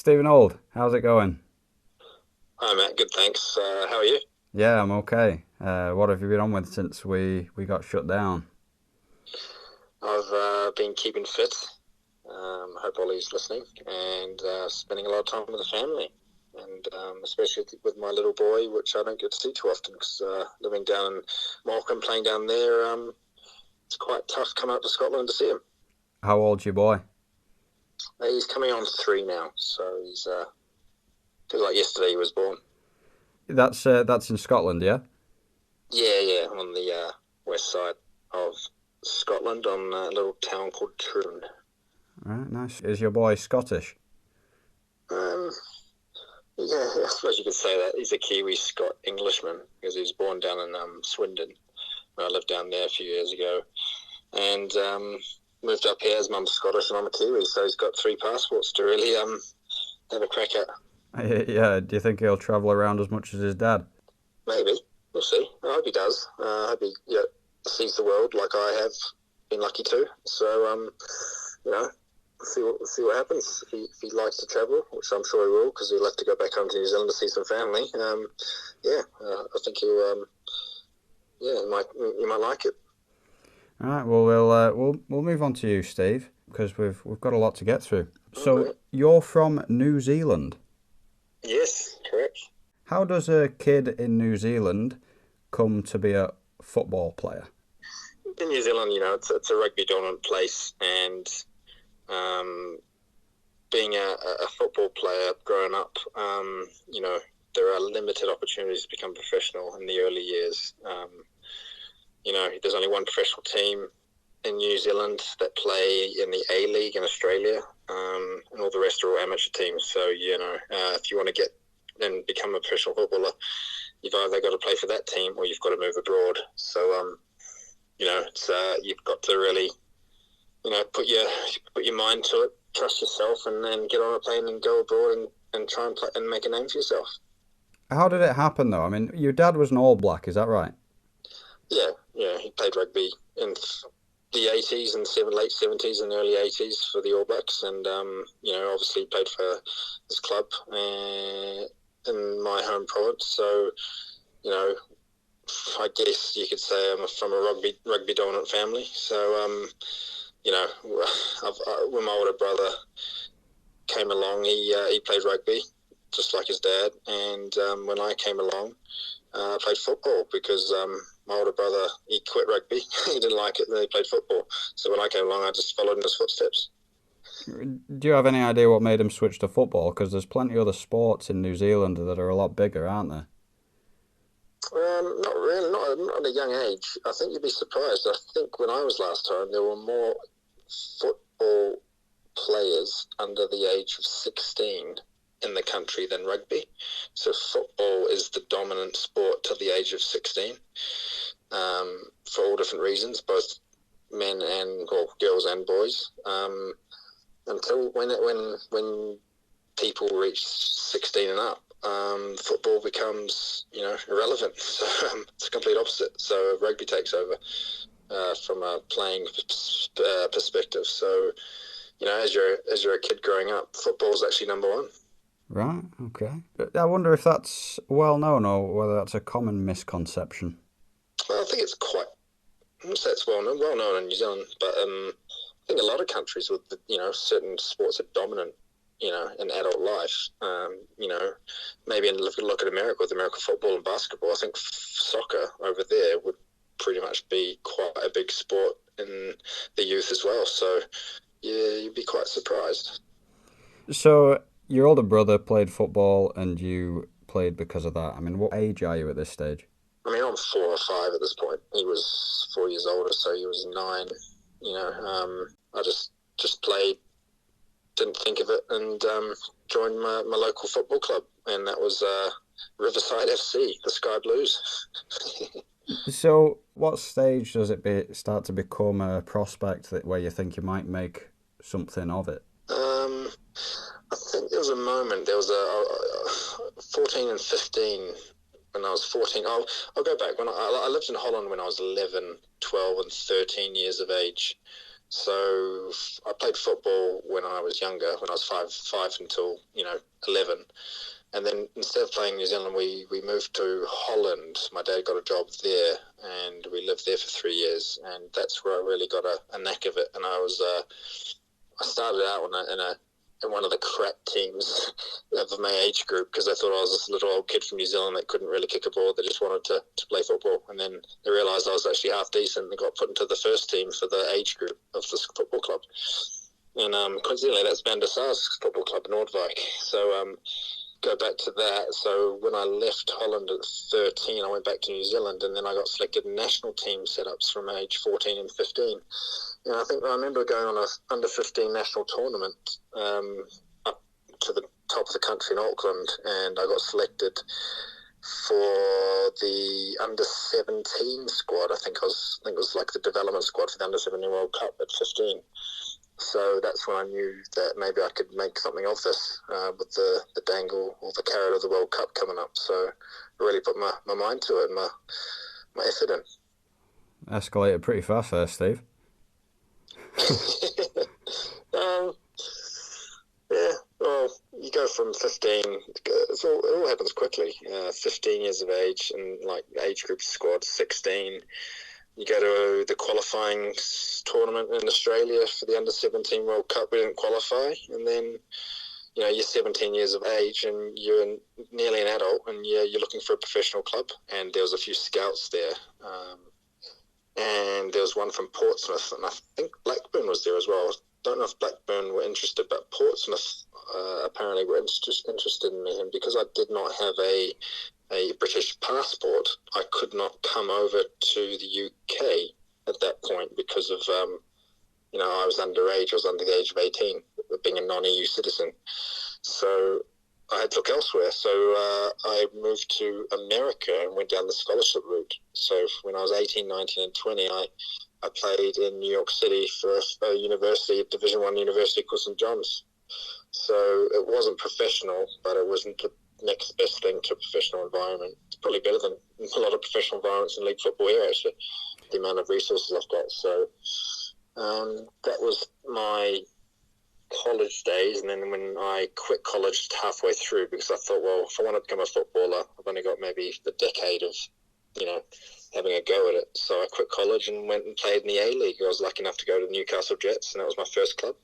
Stephen Old, how's it going? Hi Matt, good thanks. How are you? Yeah, I'm okay. What have you been on with since we got shut down? I've been keeping fit. Hope Ollie's listening, and spending a lot of time with the family, and especially with my little boy, which I don't get to see too often because living down in Morecambe, playing down there, it's quite tough coming up to Scotland to see him. How old's your boy? He's coming on 3 now, so he's feels like yesterday he was born. That's in Scotland, yeah? Yeah, on the west side of Scotland, on a little town called Troon. Right, nice. Is your boy Scottish? Um, Yeah, I suppose you could say that. He's a Kiwi Scot Englishman because he was born down in Swindon. I lived down there a few years ago and moved up here. His mum's Scottish and I'm a Kiwi, so he's got 3 passports to really have a crack at. Yeah, do you think he'll travel around as much as his dad? Maybe. We'll see. I hope he does. I hope he sees the world like I have been lucky to. So, you know, see what happens. If he likes to travel, which I'm sure he will, because he'll have to go back home to New Zealand to see some family. I think he'll. You might like it. All right, well we'll move on to you, Steve, because we've got a lot to get through. So Okay. you're from New Zealand. Yes, correct. How does a kid in New Zealand come to be a football player? In New Zealand, it's a rugby dominant place, and um, being a football player growing up, there are limited opportunities to become professional in the early years. There's only one professional team in New Zealand that play in the A League in Australia, and all the rest are all amateur teams. So, if you want to get and become a professional footballer, you've either got to play for that team or you've got to move abroad. So, you've got to really, put your mind to it, trust yourself, and then get on a plane and go abroad and try and play and make a name for yourself. How did it happen though? I mean, your dad was an All Black, is that right? Yeah, he played rugby in the 80s and late 70s and early 80s for the All Blacks, and obviously played for his club in my home province. So, you know, I guess you could say I'm from a rugby dominant family. So, when my older brother came along, he played rugby just like his dad, and when I came along, I played football because my older brother, he quit rugby. He didn't like it, and then he played football. So when I came along, I just followed in his footsteps. Do you have any idea what made him switch to football? Because there's plenty of other sports in New Zealand that are a lot bigger, aren't there? Not really, not at a young age. I think you'd be surprised. I think when I was last time, there were more football players under the age of 16 in the country than rugby. So football is the dominant sport till the age of 16, for all different reasons, both men and or girls and boys. Until when people reach 16 and up, football becomes irrelevant. So it's the complete opposite. So rugby takes over from a playing perspective. So as you're a kid growing up, football is actually number one. Right, okay. I wonder if that's well known or whether that's a common misconception. Well, I think it's quite. I wouldn't say it's well known in New Zealand, but I think a lot of countries with certain sports are dominant, in adult life. Maybe look at America with American football and basketball. I think soccer over there would pretty much be quite a big sport in the youth as well. So yeah, you'd be quite surprised. So, your older brother played football and you played because of that. I mean, what age are you at this stage? I mean, I'm 4 or 5 at this point. He was 4 years older, so he was 9. I just played, didn't think of it, and joined my local football club, and that was Riverside FC, the Sky Blues. So, what stage does start to become a prospect where you think you might make something of it? um, I think there was a moment. There was a 14 and 15. When I was 14, I'll go back. When I lived in Holland when I was 11, 12, and 13 years of age. So I played football when I was younger, when I was five until 11, and then instead of playing New Zealand, we moved to Holland. My dad got a job there, and we lived there for 3 years, and that's where I really got a knack of it. And I started out in one of the crap teams of my age group because I thought I was this little old kid from New Zealand that couldn't really kick a ball. They just wanted to play football. And then they realised I was actually half decent and got put into the first team for the age group of this football club. And coincidentally, that's Van der Sar's football club in Noordwijk. So go back to that. So when I left Holland at 13, I went back to New Zealand, and then I got selected in national team setups from age 14 and 15. And I remember going on a under-15 national tournament up to the top of the country in Auckland, and I got selected for the under-17 squad. I think it was like the development squad for the under-17 World Cup at 15. So that's when I knew that maybe I could make something of this with the dangle or the carrot of the World Cup coming up. So I really put my mind to it and my effort in. Escalated pretty fast there, Steve. Yeah, well, you go from 15, it all happens quickly. 15 years of age and like age group squad, 16. You go to the qualifying tournament in Australia for the under-17 World Cup. We didn't qualify. And then, you're 17 years of age and you're nearly an adult and you're looking for a professional club. And there was a few scouts there. And there was one from Portsmouth, and I think Blackburn was there as well. I don't know if Blackburn were interested, but Portsmouth apparently were interested in me. And because I did not have a British passport, I could not come over to the UK at that point because of, I was underage. I was under the age of 18, being a non-EU citizen. So I had to look elsewhere. So I moved to America and went down the scholarship route. So when I was 18, 19, and 20, I played in New York City for a university, a Division I university called St. John's. So it wasn't professional, but it wasn't the next best thing to a professional environment. It's probably better than a lot of professional environments in league football here, actually, the amount of resources I've got. So that was my college days. And then when I quit college halfway through, because I thought, well, if I want to become a footballer, I've only got maybe a decade of, having a go at it. So I quit college and went and played in the A-League. I was lucky enough to go to the Newcastle Jets, and that was my first club.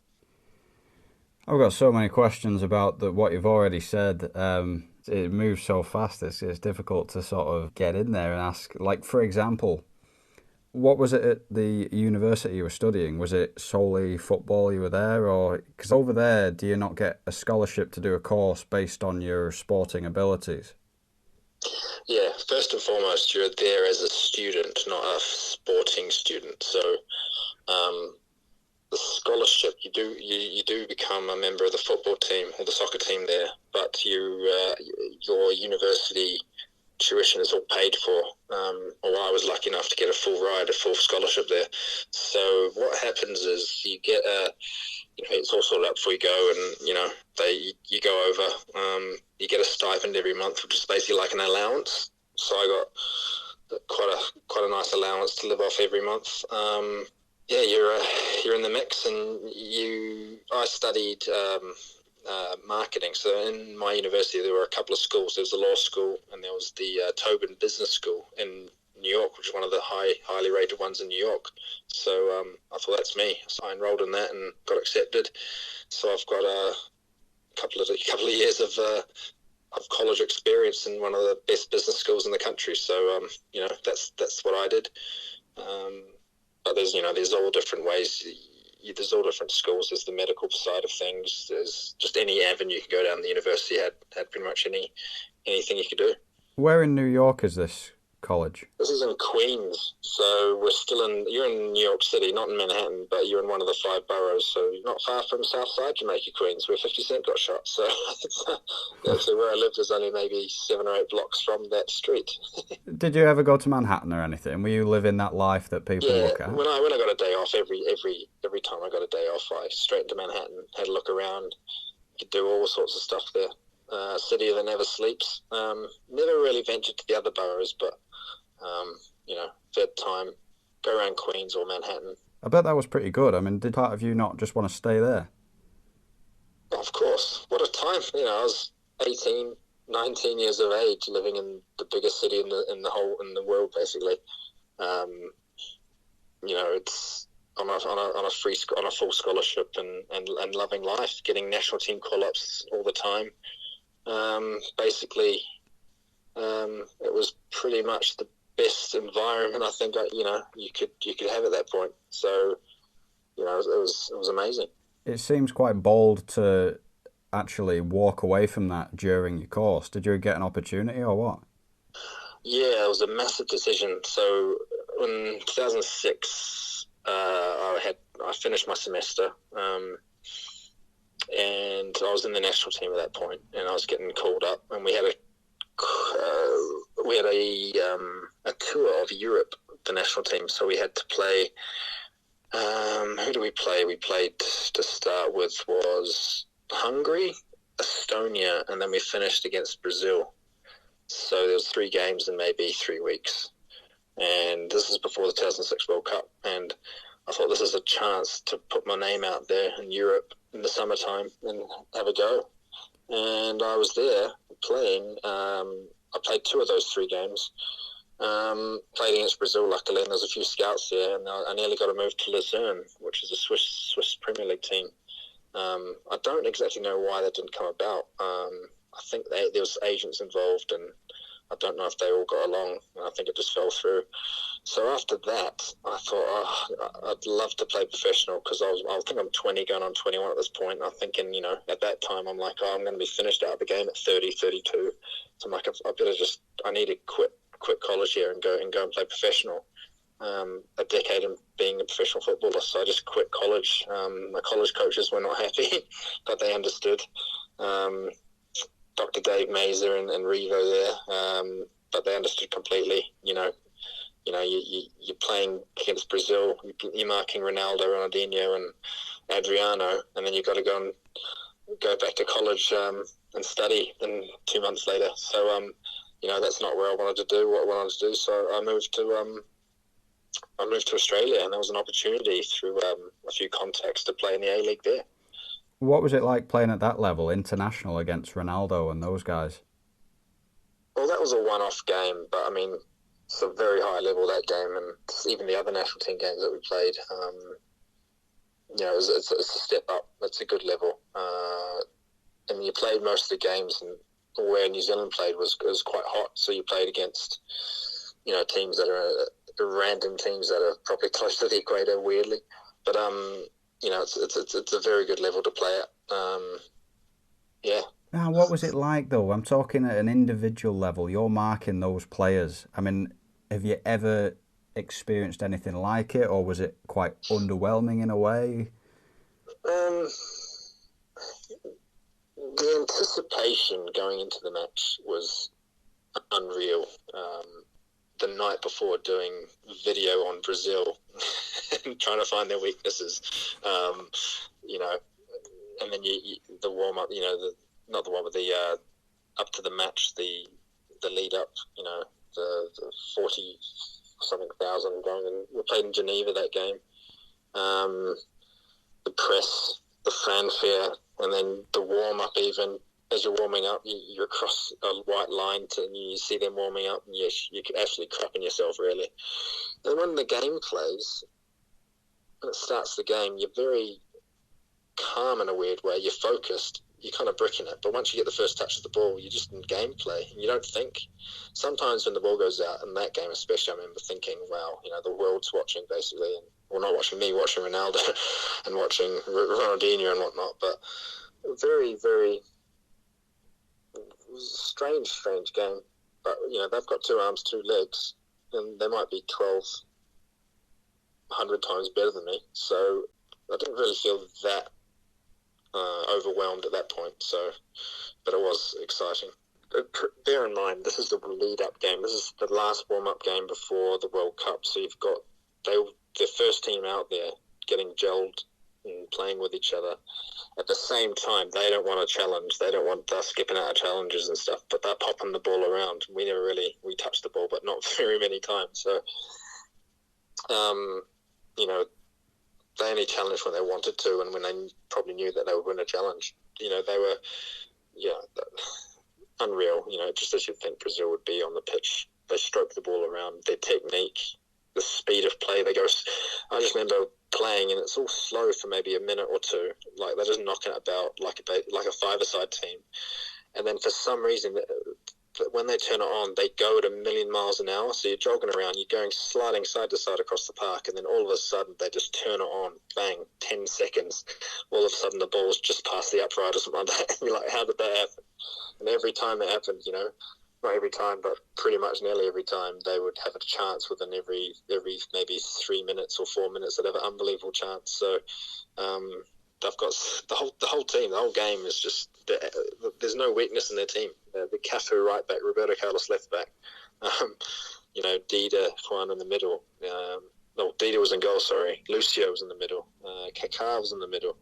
I've got so many questions about what you've already said. It moves so fast, it's difficult to sort of get in there and ask. Like, for example, what was it at the university you were studying? Was it solely football you were there? Or because over there, do you not get a scholarship to do a course based on your sporting abilities? Yeah, first and foremost, you're there as a student, not a sporting student. So the scholarship, you do become a member of the football team or the soccer team there, but your university tuition is all paid for. I was lucky enough to get a full scholarship there. So what happens is you get it's all sorted out before you go, and you go over. You get a stipend every month, which is basically like an allowance. So I got quite a nice allowance to live off every month. You're in the mix, and I studied marketing. So in my university, there were a couple of schools. There was the law school, and there was the Tobin Business School in New York, which is one of the highly rated ones in New York. So I thought, that's me. So I enrolled in that and got accepted. So I've got a couple of years of college experience in one of the best business schools in the country. So that's what I did. But there's all different ways. There's all different schools. There's the medical side of things. There's just any avenue you can go down. The university had pretty much anything you could do. Where in New York is this college? This is in Queens, so you're in New York City, not in Manhattan, but you're in one of the 5 boroughs, so you're not far from Southside Jamaica, Queens, where 50 Cent got shot. So so where I lived is only maybe 7 or 8 blocks from that street. Did you ever go to Manhattan or anything? Were you living that life that people look at? When I got a day off, every time I got a day off, I straight into Manhattan, had a look around, could do all sorts of stuff there. City that never sleeps. Never really ventured to the other boroughs, but if you had time, go around Queens or Manhattan. I bet that was pretty good. I mean, did part of you not just want to stay there? Of course, what a time! I was 18, 19 years of age, living in the biggest city in the world, basically. Um, it's on a full scholarship and loving life, getting national team call-ups all the time. Basically, it was pretty much the best environment I think you could have at that point. So it was amazing. It seems quite bold to actually walk away from that during your course. Did you get an opportunity or what? Yeah, it was a massive decision. So in 2006, I finished my semester, and I was in the national team at that point, and I was getting called up, and we had a tour of Europe, the national team. So we had to play. Who do we play? We played to start with was Hungary, Estonia, and then we finished against Brazil. So there was 3 games in maybe 3 weeks. And this is before the 2006 World Cup. And I thought this is a chance to put my name out there in Europe in the summertime and have a go. And I was there playing. I played 2 of those 3 games. Played against Brazil, luckily, and there's a few scouts there. And I nearly got a move to Lucerne, which is a Swiss Premier League team. I don't exactly know why that didn't come about. I think there was agents involved, and I don't know if they all got along. I think it just fell through. So after that, I thought, I'd love to play professional, because I think I'm 20 going on 21 at this point. And I'm thinking, at that time, I'm like, I'm going to be finished out of the game at 30, 32. So I'm like, I need to quit college here and go and play professional. A decade of being a professional footballer, so I just quit college. My college coaches were not happy, but they understood. Dr. Dave Mazer and Revo there, but they understood completely. You're playing against Brazil, you're marking Ronaldo, Ronaldinho, and Adriano, and then you've got to go back to college and study. Then 2 months later, so that's not where I wanted to do what I wanted to do. So I moved to Australia, and there was an opportunity through a few contacts to play in the A League there. What was it like playing at that level, international, against Ronaldo and those guys? Well, that was a one-off game, but I mean, it's a very high level, that game, and even the other national team games that we played. It's a step up. It's a good level, and you played most of the games, and where New Zealand played was quite hot. So you played against teams that are random teams that are probably close to the equator, weirdly, but it's a very good level to play at. Yeah. Now, what was it like though? I'm talking at an individual level. You're marking those players. I mean, have you ever experienced anything like it, or was it quite underwhelming in a way? The anticipation going into the match was unreal. The night before, doing video on Brazil and trying to find their weaknesses, and then the warm up, not the warm up, the up to the match, the lead up, the 40 something thousand going, and we played in Geneva that game. The press, the fanfare, and then the warm up. Even as you're warming up, you're across a white line and you see them warming up, and you could actually crapping yourself, really. And when the game plays, when it starts the game, you're very calm in a weird way. You're focused. You're kind of bricking it. But once you get the first touch of the ball, you're just in gameplay, and you don't think. Sometimes when the ball goes out, in that game especially, I remember thinking, wow, the world's watching, basically. And, well, not watching me, watching Ronaldo and watching Ronaldinho and whatnot. But very, very strange game. But, they've got 2 arms, 2 legs, and they might be 1,200 times better than me. So I didn't really feel that overwhelmed at that point. So, but it was exciting. Bear in mind, this is the lead-up game. This is the last warm-up game before the World Cup. So you've got their first team out there getting gelled and playing with each other. At the same time, they don't want a challenge. They don't want us skipping out of challenges and stuff, but they're popping the ball around. We touched the ball, but not very many times. So, they only challenged when they wanted to, and when they probably knew that they would win a challenge. You know, they were, unreal. You know, just as you'd think Brazil would be on the pitch. They stroke the ball around, their technique, the speed of play. They go. I just remember playing, and it's all slow for maybe a minute or two. Like they're just knocking it about like a five-a-side team, and then for some reason, when they turn it on, they go at 1,000,000 miles an hour. So you're jogging around, you're going sliding side to side across the park, and then all of a sudden they just turn it on, bang, 10 seconds. All of a sudden the ball's just past the upright or something like that. And you're like, how did that happen? And every time it happened, you know, not every time, but pretty much nearly every time, they would have a chance within every maybe 3 minutes or 4 minutes. They'd have an unbelievable chance. So they've got the whole team. The whole game is just there's no weakness in their team. The Cafu right back, Roberto Carlos left back. You know, Dida Juan in the middle. No, Dida was in goal. Sorry, Lucio was in the middle. Kaká was in the middle.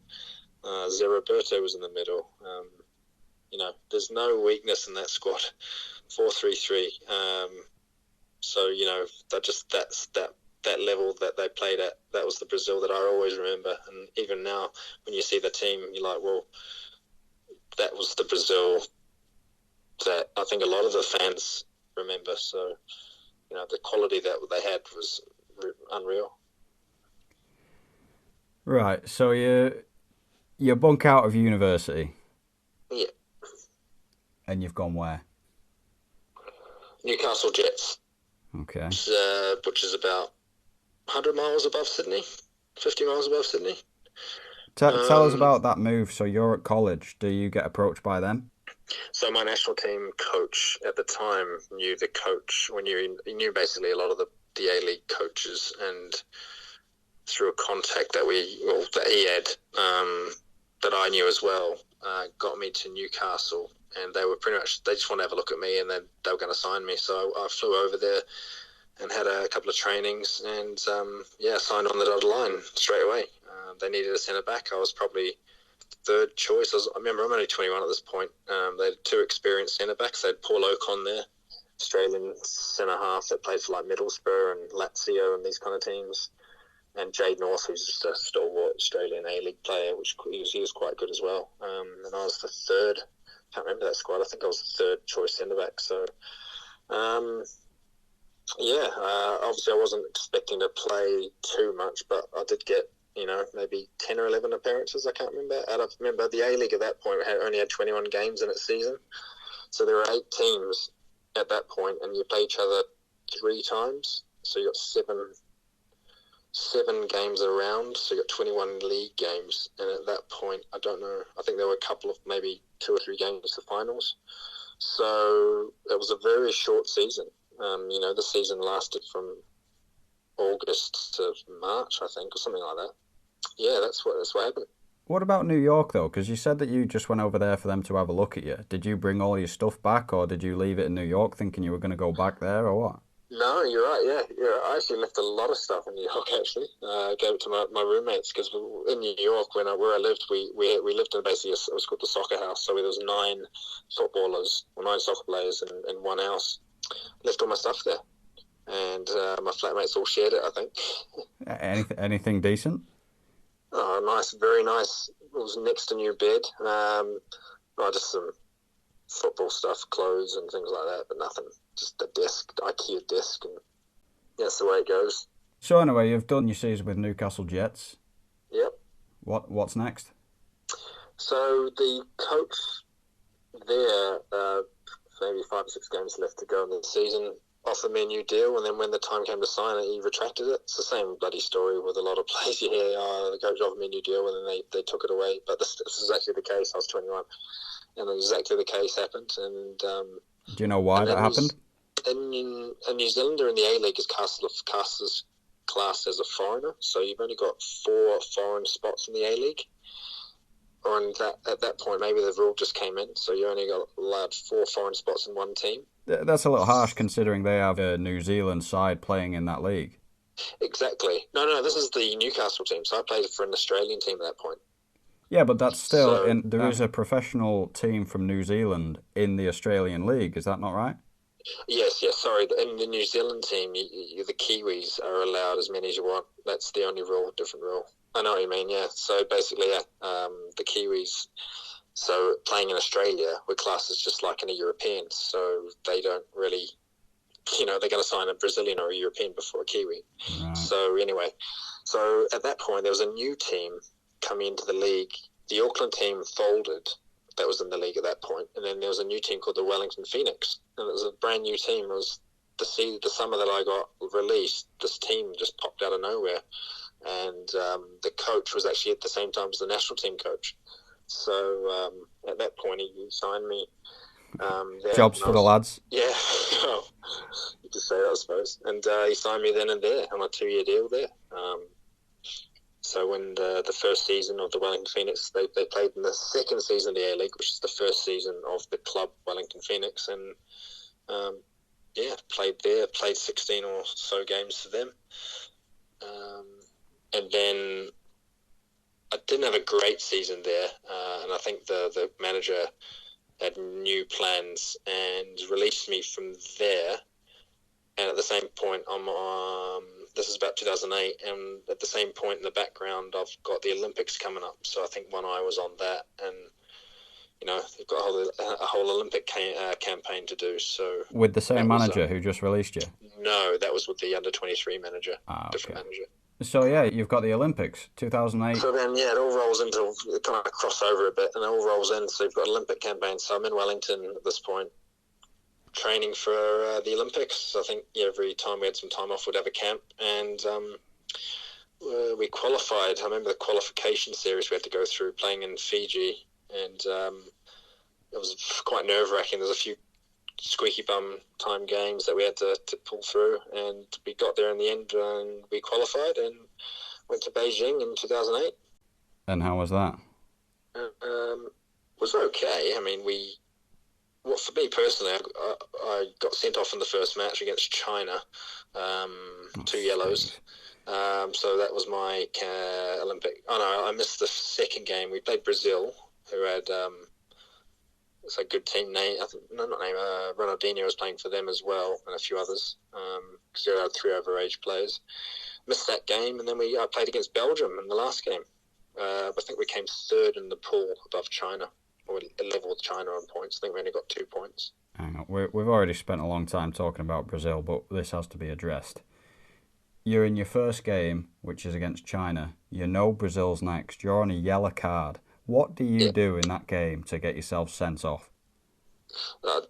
Zé Roberto was in the middle. You know, there's no weakness in that squad. 4-3-3. So you know, that's that level that they played at. That was the Brazil that I always remember. And even now, when you see the team, you're like, well, that was the Brazil that I think a lot of the fans remember. So, you know, the quality that they had was unreal. Right. So you bunk out of university. Yeah. And you've gone where? Newcastle Jets. Okay. Which is about 100 miles above Sydney, 50 miles above Sydney. Tell us about that move. So you're at college. Do you get approached by them? So my national team coach at the time knew the coach. He knew basically a lot of the A-League coaches, and through a contact that he had, that I knew as well, got me to Newcastle. And they just want to have a look at me, and then they were going to sign me. So I flew over there and had a couple of trainings, and signed on the dotted line straight away. They needed a centre back. I was probably third choice. I remember I'm only 21 at this point. They had two experienced centre backs. They had Paul Ocon there, Australian centre half that played for like Middlesbrough and Lazio and these kind of teams, and Jade North, who's just a stalwart Australian A-League player, which he was quite good as well. And I was the third. I can't remember that squad. I think I was the third choice centre back. So. Obviously I wasn't expecting to play too much, but I did get, you know, maybe 10 or 11 appearances. I can't remember. And I remember the A-League at that point only had 21 games in its season. So there were 8 teams at that point, and you play each other 3 times. So you got seven games around. So you got 21 league games. And at that point, I don't know, I think there were a couple of maybe 2 or 3 games to finals. So it was a very short season. You know, the season lasted from August to March, I think, or something like that. Yeah, that's what happened. What about New York, though? Because you said that you just went over there for them to have a look at you. Did you bring all your stuff back, or did you leave it in New York thinking you were going to go back there, or what? No, you're right, yeah. I actually left a lot of stuff in New York, actually. I gave it to my roommates, because in New York, where I lived, we lived in basically, it was called the soccer house. So there was 9 soccer players in one house. Left all my stuff there, and my flatmates all shared it, I think. Anything decent? Oh, nice, very nice. It was next to new bed. Just some football stuff, clothes and things like that, but nothing. Just a desk, IKEA desk, and that's the way it goes. So anyway, you've done your season with Newcastle Jets. Yep. What's next? So the coach there, maybe 5 or 6 games left to go in the season, offered me a new deal, and then when the time came to sign it, he retracted it. It's the same bloody story with a lot of players. You hear, the coach offered me a new deal, and then they took it away. But this is actually the case. I was 21, and exactly the case happened. And do you know why that happened? In New Zealand, or in the A-League, is classed as a foreigner, so you've only got 4 foreign spots in the A-League. And at that point, maybe the rule just came in, so you only got allowed 4 foreign spots in one team. That's a little harsh, considering they have a New Zealand side playing in that league. Exactly. No, this is the Newcastle team, so I played for an Australian team at that point. Yeah, but that's still... there is a professional team from New Zealand in the Australian league, is that not right? Yes, sorry. In the New Zealand team, the Kiwis are allowed as many as you want. That's the only rule, different rule. I know what you mean, yeah. So basically, yeah, the Kiwis, so playing in Australia, we're classed as just like in a European, so they don't really, they're going to sign a Brazilian or a European before a Kiwi. Right. So anyway, so at that point, there was a new team coming into the league. The Auckland team folded. That was in the league at that point. And then there was a new team called the Wellington Phoenix. And it was a brand new team. It was the summer that I got released, this team just popped out of nowhere. And the coach was actually at the same time as the national team coach. So at that point, he signed me. Jobs for the lads. Yeah, you could say that, I suppose. And he signed me then and there on a 2-year deal there. So when the first season of the Wellington Phoenix, they played in the second season of the A-League, which is the first season of the club Wellington Phoenix, and played there, played 16 or so games for them. And then I didn't have a great season there, and I think the manager had new plans and released me from there. And at the same point, this is about 2008, and at the same point in the background, I've got the Olympics coming up. So I think one eye was on that, and they've got a whole Olympic campaign to do. So with the same manager who just released you? No, that was with the under-23 manager, different manager. So yeah, you've got the Olympics, 2008. So then, it all rolls into, it kind of crossover a bit, and it all rolls in. So you've got Olympic campaign. So I'm in Wellington at this point, training for the Olympics. I think every time we had some time off, we'd have a camp, and we qualified. I remember the qualification series we had to go through, playing in Fiji, and it was quite nerve-wracking. There's a few squeaky bum time games that we had to pull through, and we got there in the end, and we qualified and went to Beijing in 2008. And how was that? Was okay. I mean, for me personally, I got sent off in the first match against China, 2 yellows. So that was my Olympic. Oh no, I missed the second game. We played Brazil, who had it's a good team. Ronaldinho was playing for them as well, and a few others, because they had 3 overage players. Missed that game, and then I played against Belgium in the last game. I think we came third in the pool above China, or level with China on points. I think we only got 2 points. Hang on. We've already spent a long time talking about Brazil, but this has to be addressed. You're in your first game, which is against China. You know Brazil's next. You're on a yellow card. What do you do in that game to get yourself sent off?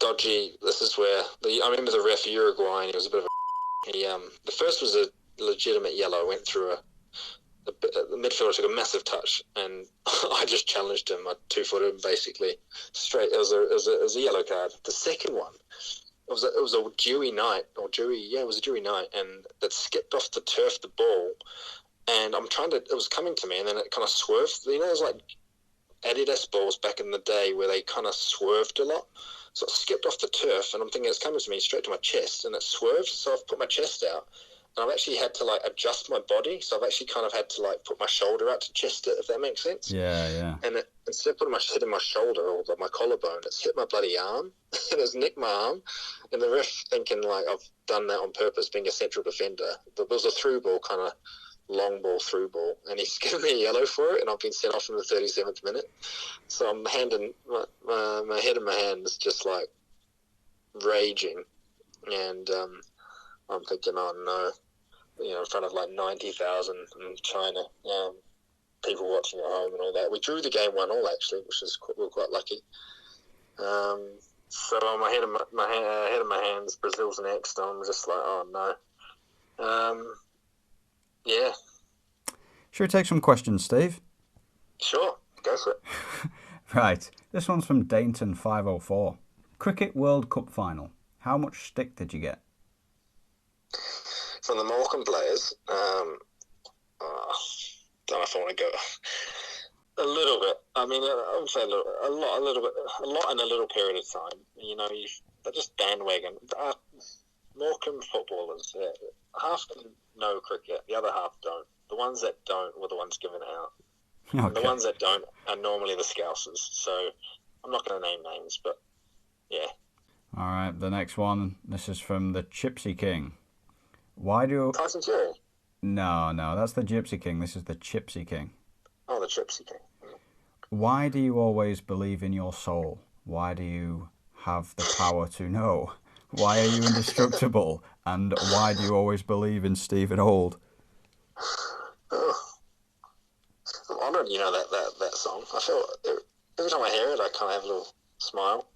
Dodgy. This is where I remember the ref Uruguay, and he was a bit of a. The first was a legitimate yellow. Went through the midfielder took a massive touch, and I just challenged him. I 2-footed him basically straight. It was a yellow card. The second one, it was a dewy night, it was a dewy night, and that skipped off the turf the ball, and it was coming to me, and then it kind of swerved. It was like Adidas balls back in the day where they kind of swerved a lot. So it skipped off the turf, and I'm thinking it's coming to me straight to my chest, and it swerved. So I've put my chest out, and I've actually had to adjust my body. So I've actually kind of had to put my shoulder out to chest it, if that makes sense. Yeah. And instead of hitting my shoulder or my collarbone, it's hit my bloody arm, and it's nicked my arm. And the ref thinking I've done that on purpose, being a central defender. There was a through ball, kind of long ball, through ball, and he's given me a yellow for it, and I've been sent off in the 37th minute. So I'm handing my head in my hands, just raging, and I'm thinking, oh no, in front of 90,000 in China, people watching at home and all that. We drew the game 1-1 actually, which is we were quite lucky. So my head in my hands, Brazil's next. I'm just oh no. Yeah. Should we take some questions, Steve? Sure, go for it. Right. This one's from Dainton 504. Cricket World Cup final. How much stick did you get? From the Morecambe players, don't know if I want to go a little bit. I mean, I would say a little bit, a lot in a little period of time. They're just bandwagon. Morecambe footballers, half of them know cricket, the other half don't. The ones that don't were the ones giving it out. Okay. And the ones that don't are normally the Scousers. So I'm not going to name names, but yeah. All right, the next one. This is from the Chipsy King. Why do... Tyson Fury? No, that's the Gypsy King. This is the Chipsy King. Oh, the Gypsy King. Why do you always believe in your soul? Why do you have the power to know? Why are you indestructible? And why do you always believe in Stephen Old? Oh, I'm honoured you know that song. I feel every time I hear it, I kind of have a little smile.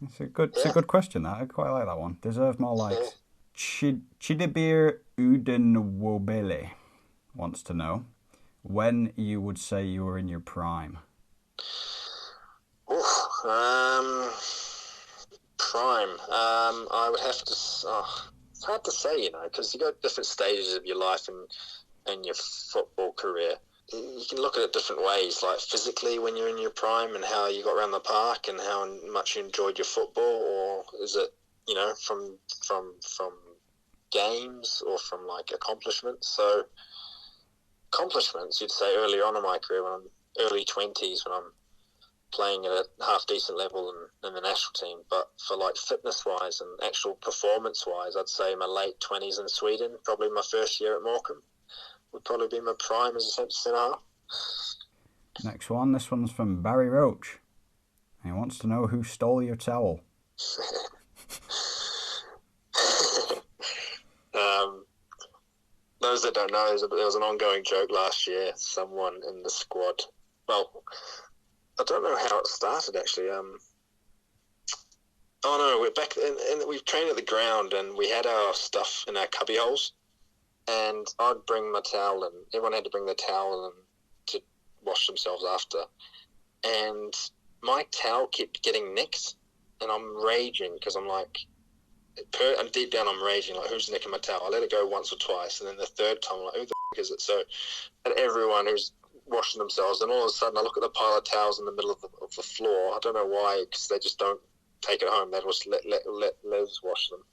It's a good question. That I quite like that one. Deserve more likes. Chidibir Udenwobele wants to know when you would say you were in your prime. Prime. I would have to. It's hard to say, because you got different stages of your life and your football career. You can look at it different ways, like physically when you're in your prime and how you got around the park and how much you enjoyed your football, or is it, from games or from like accomplishments? So accomplishments, you'd say early on in my career, when I'm early 20s, when I'm playing at a half decent level in the national team. But for like fitness wise and actual performance wise, I'd say my late 20s in Sweden, probably my first year at Morecambe, would probably be my prime as a centre half. Next one, this one's from Barry Roach. He wants to know who stole your towel. Those that don't know, there was an ongoing joke last year. Someone in the squad, well, I don't know how it started actually. We're back and we trained at the ground and we had our stuff in our cubby holes, and I'd bring my towel and everyone had to bring their towel and to wash themselves after, and my towel kept getting nicked, and I'm raging because I'm like, and deep down I'm raging, like, who's nicking my towel? I let it go once or twice, and then the third time I'm like, who the f*** is it? So, and everyone who's washing themselves, and all of a sudden I look at the pile of towels in the middle of the floor. I don't know why, because they just don't take it home. They just let Liz wash them.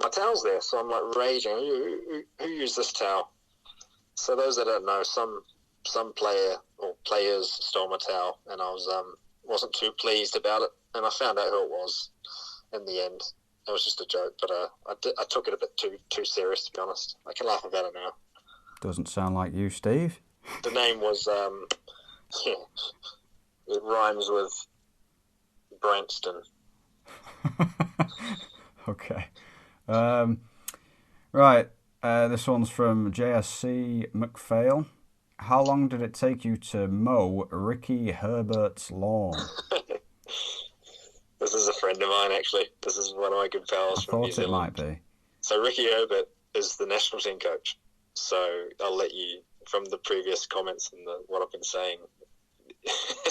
My towel's there, so I'm like raging. Who used this towel? So those that don't know, some player or players stole my towel, and I wasn't too pleased about it, and I found out who it was in the end. It was just a joke, but I took it a bit too serious, to be honest. I can laugh about it now. Doesn't sound like you, Steve. The name was, it rhymes with Brankston. Okay. Right. This one's from JSC McPhail. How long did it take you to mow Ricky Herbert's lawn? This is a friend of mine, actually. This is one of my good pals from New Zealand. I thought it might be. So Ricky Herbert is the national team coach. So I'll let you, from the previous comments and what I've been saying,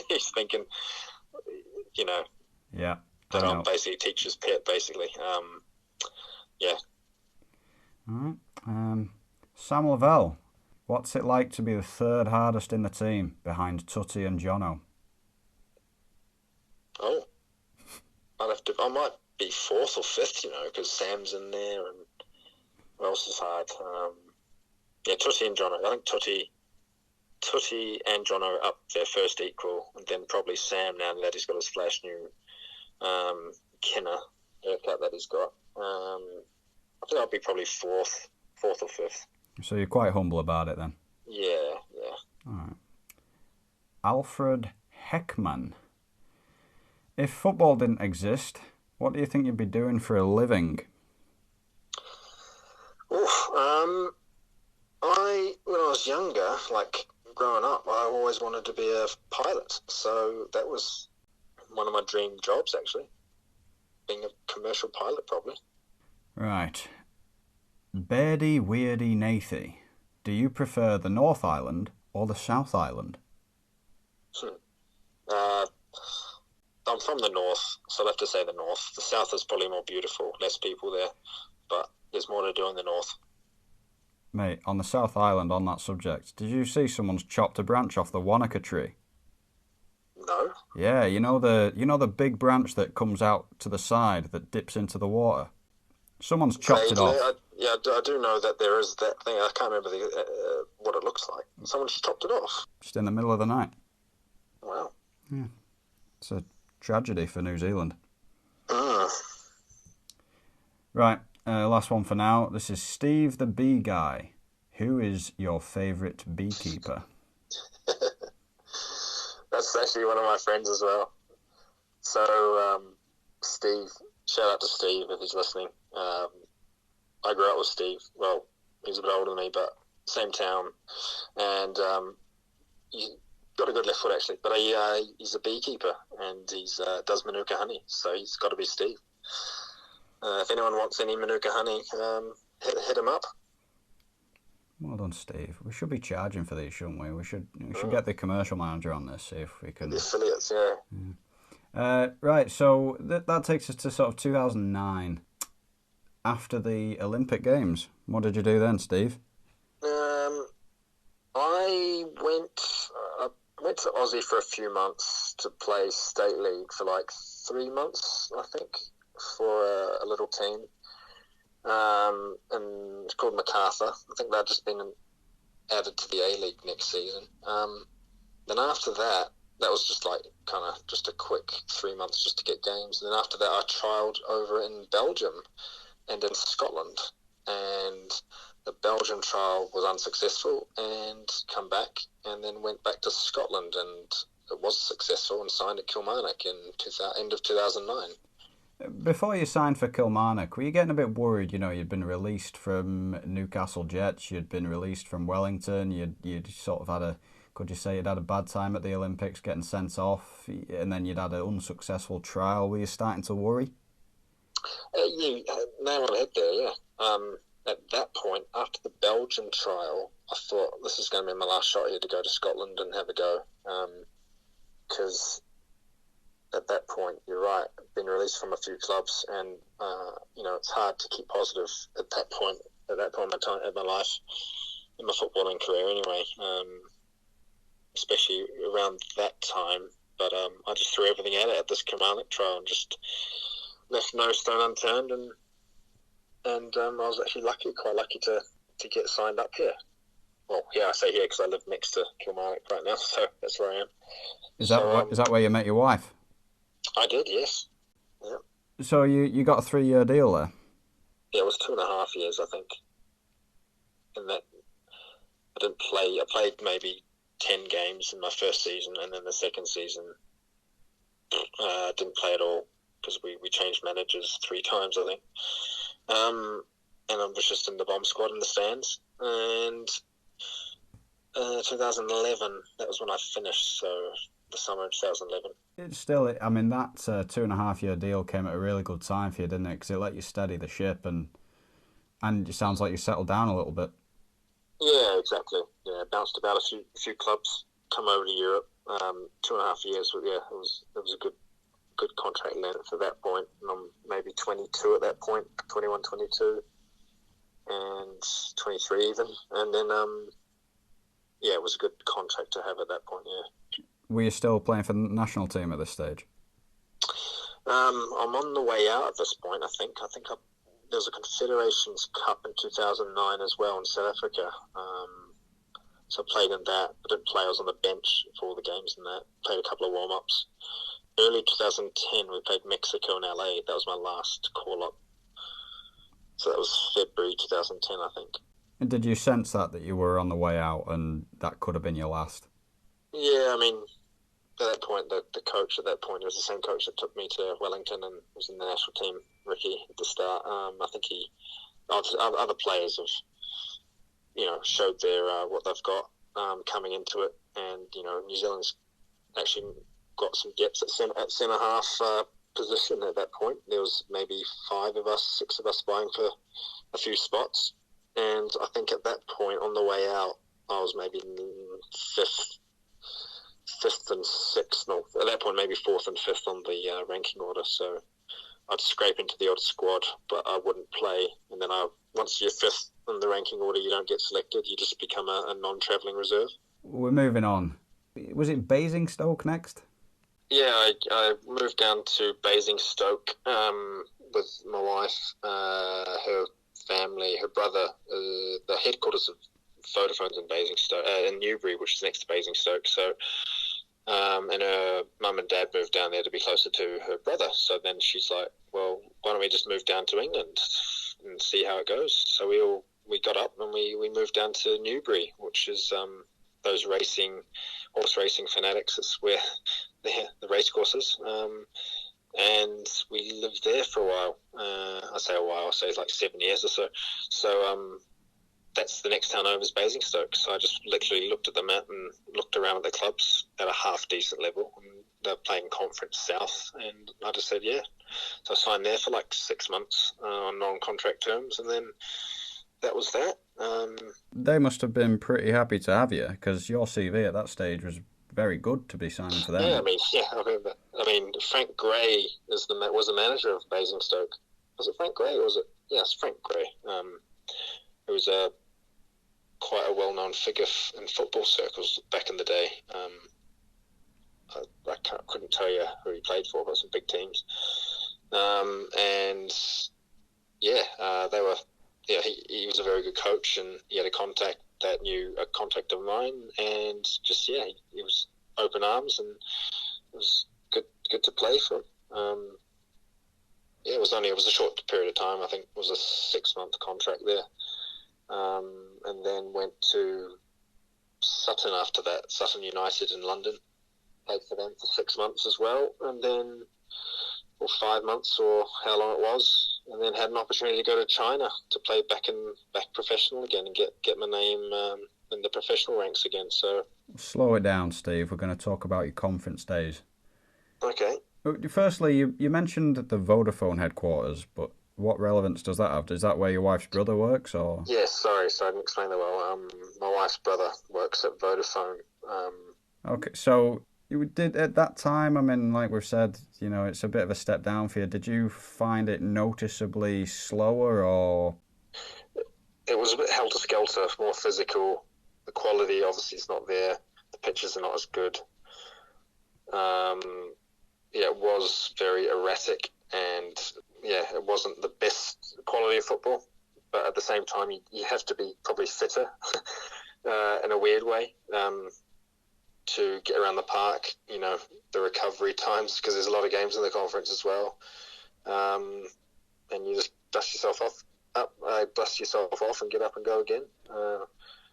he's thinking, Yeah. that I'm basically teacher's pet, basically. Yeah. All right. Sam Lavelle. What's it like to be the third hardest in the team behind Tutty and Jono? Oh. I might be fourth or fifth, because Sam's in there, and what else is hard? Tutty and Jono. I think Tutty and Jono are up there first equal, and then probably Sam now that he's got his flash new Kinner haircut that he's got. I think I'll be probably fourth or fifth. So you're quite humble about it then? Yeah. All right. Alfred Heckman. If football didn't exist, what do you think you'd be doing for a living? When I was younger, like growing up, I always wanted to be a pilot. So that was one of my dream jobs, actually. Being a commercial pilot, probably. Right. Beardy Weirdy Nathie. Do you prefer the North Island or the South Island? I'm from the north, so I'd have to say the north. The south is probably more beautiful, less people there, but there's more to do in the north. Mate, on the South Island, on that subject, did you see someone's chopped a branch off the Wanaka tree? No. Yeah, you know the big branch that comes out to the side that dips into the water? Someone's chopped it off. I do know that there is that thing. I can't remember what it looks like. Someone's chopped it off. Just in the middle of the night. Wow. Yeah. It's a tragedy for New Zealand. Right, last one for now. This is Steve the Bee Guy. Who is your favourite beekeeper? That's actually one of my friends as well. So, Steve, shout out to Steve if he's listening. I grew up with Steve. Well, he's a bit older than me, but same town. And he got a good left foot, actually. But he's a beekeeper, and he does Manuka honey. So he's got to be Steve. If anyone wants any Manuka honey, hit him up. Well done, Steve. We should be charging for these, shouldn't we? We should get the commercial manager on this, see if we can. The affiliates, yeah. Right, so that takes us to sort of 2009. After the Olympic Games, what did you do then, Steve? I went to Aussie for a few months to play state league for like 3 months, I think, for a little team. And it's called MacArthur. I think they'd just been added to the A-League next season. Then after that was just like kind of just a quick 3 months just to get games. And then after that, I trialled over in Belgium and in Scotland. And the Belgian trial was unsuccessful and come back and then went back to Scotland, and it was successful and signed at Kilmarnock in end of 2009. Before you signed for Kilmarnock, were you getting a bit worried? You know, you'd been released from Newcastle Jets, you'd been released from Wellington, you'd sort of had you'd had a bad time at the Olympics getting sent off, and then you'd had an unsuccessful trial. Were you starting to worry? You nail on the head there, yeah. At that point, after the Belgian trial, I thought this is going to be my last shot here to go to Scotland and have a go. Because at that point, you're right, I've been released from a few clubs, and it's hard to keep positive at that point in my life, in my footballing career anyway, especially around that time. But I just threw everything at it at this Kilmarnock trial and just left no stone unturned, and I was actually quite lucky to get signed up here. Well, yeah, I say here because I live next to Kilmarnock right now, so that's where I am. Is that where you met your wife? I did, yes. Yeah. So you got a 3-year deal there? Yeah, it was 2.5 years, I think. And that I didn't play. I played maybe 10 games in my first season, and then the second season I didn't play at all because we changed managers 3 times, I think. And I was just in the bomb squad in the stands. And 2011, that was when I finished, so the summer of 2011. It's still, I mean, that 2.5-year deal came at a really good time for you, didn't it? Because it let you steady the ship, and it sounds like you settled down a little bit. Yeah, exactly. Yeah, bounced about a few clubs, come over to Europe. 2.5 years, but yeah, it was a good contract length at that point. And I'm maybe 22 at that point, 21, 22, and 23 even. And then, it was a good contract to have at that point, yeah. Were you still playing for the national team at this stage? I'm on the way out at this point, I think. There was a Confederations Cup in 2009 as well in South Africa. So I played in that. I didn't play. I was on the bench for all the games in that. Played a couple of warm-ups. Early 2010, we played Mexico and LA. That was my last call-up. So that was February 2010, I think. And did you sense that you were on the way out and that could have been your last? Yeah, I mean, at that point, the coach at that point, it was the same coach that took me to Wellington and was in the national team, Ricky, at the start. I think other players have, showed their what they've got coming into it. And, New Zealand's actually got some depth at centre half position at that point. There was maybe 6 of us vying for a few spots. And I think at that point, on the way out, I was maybe fifth and sixth. No, at that point, maybe 4th and 5th on the ranking order. So I'd scrape into the odd squad, but I wouldn't play. And then once you're 5th in the ranking order, you don't get selected. You just become a non-travelling reserve. We're moving on. Was it Basingstoke next? Yeah, I moved down to Basingstoke with my wife, her family, her brother. The headquarters of Vodafone's in Basingstoke, in Newbury, which is next to Basingstoke. So, and her mum and dad moved down there to be closer to her brother. So then she's like, well, why don't we just move down to England and see how it goes? So we all we got up and we moved down to Newbury, which is those horse racing fanatics. It's where the race courses. And we lived there for a while. I say a while, I say like 7 years or so. So that's the next town over is Basingstoke. So I just literally looked at the map and looked around at the clubs at a half decent level. And they're playing Conference South, and I just said, yeah. So I signed there for like 6 months on non-contract terms, and then that was that. They must have been pretty happy to have you, because your CV at that stage was very good to be signing for them. Yeah, I remember. Frank Gray was the manager of Basingstoke. Was it Frank Gray, or was it? Yes, Frank Gray. Who was quite a well-known figure in football circles back in the day. I couldn't tell you who he played for, but some big teams. They were. Yeah, he was a very good coach, and he had a contact of mine, and just he was open arms, and it was good to play for him. It was a short period of time. I think it was a 6-month contract there, and then went to Sutton after that. Sutton United in London, played for them for 6 months as well, and then. Or 5 months, or how long it was, and then had an opportunity to go to China to play back professional again and get my name in the professional ranks again. So slow it down, Steve. We're going to talk about your conference days. Okay. Firstly, you mentioned the Vodafone headquarters, but what relevance does that have? Is that where your wife's brother works, or? Yes, sorry, so I didn't explain that well. My wife's brother works at Vodafone. Okay, so. You did at that time, like we've said, it's a bit of a step down for you. Did you find it noticeably slower, or? It was a bit helter-skelter, more physical. The quality obviously is not there. The pitches are not as good. It was very erratic, and it wasn't the best quality of football. But at the same time, you have to be probably fitter in a weird way. To get around the park, the recovery times, because there's a lot of games in the conference as well, and you just dust yourself off and get up and go again.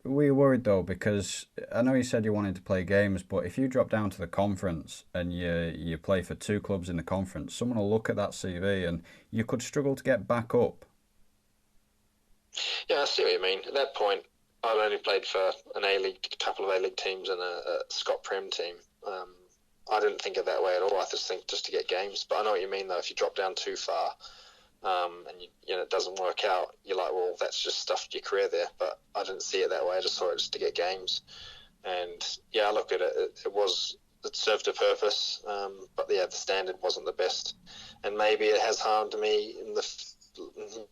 Were you worried though, because I know you said you wanted to play games, but if you drop down to the conference and you play for 2 clubs in the conference, someone will look at that CV and you could struggle to get back up. Yeah, I see what you mean. At that point, I've only played for a couple of A-League teams and a Scott Prem team. I didn't think of that way at all. I just think just to get games. But I know what you mean, though. If you drop down too far and it doesn't work out, you're like, well, that's just stuffed your career there. But I didn't see it that way. I just saw it just to get games. And, I looked at it. It served a purpose. But, the standard wasn't the best. And maybe it has harmed me in the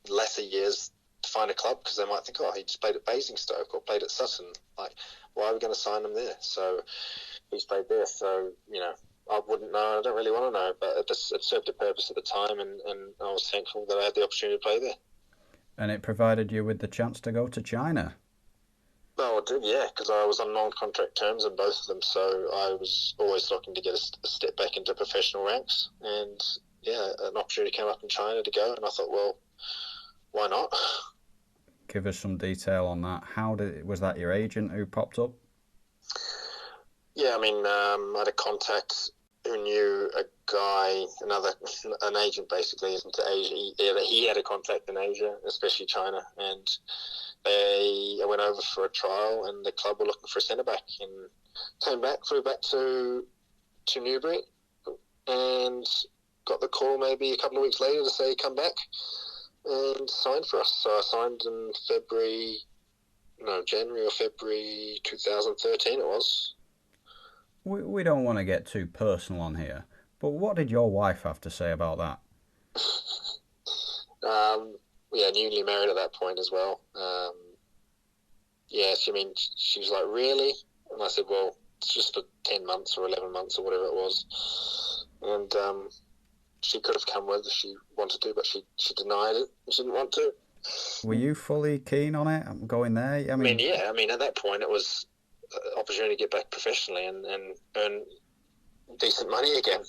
latter years to find a club, because they might think, he just played at Basingstoke or played at Sutton. Like, why are we going to sign him there? So he's played there. So, I wouldn't know. I don't really want to know. But it served a purpose at the time, and I was thankful that I had the opportunity to play there. And it provided you with the chance to go to China. Oh, it did, yeah, because I was on non-contract terms in both of them. So I was always looking to get a step back into professional ranks. And, an opportunity came up in China to go. And I thought, well, why not? Give us some detail on that. Was that your agent who popped up? Yeah, I had a contact who knew a guy, an agent basically, into Asia. He had a contact in Asia, especially China, and I went over for a trial, and the club were looking for a centre back, and flew back to Newbury, and got the call maybe a couple of weeks later to say come back. And signed for us. So I signed in January or February 2013 it was. We don't want to get too personal on here, but what did your wife have to say about that? Newly married at that point as well. She was like, really? And I said, well, it's just for 10 months or 11 months or whatever it was. And she could have come with if she wanted to, but she denied it. She didn't want to. Were you fully keen on it? I'm going there. At that point it was an opportunity to get back professionally and earn decent money again.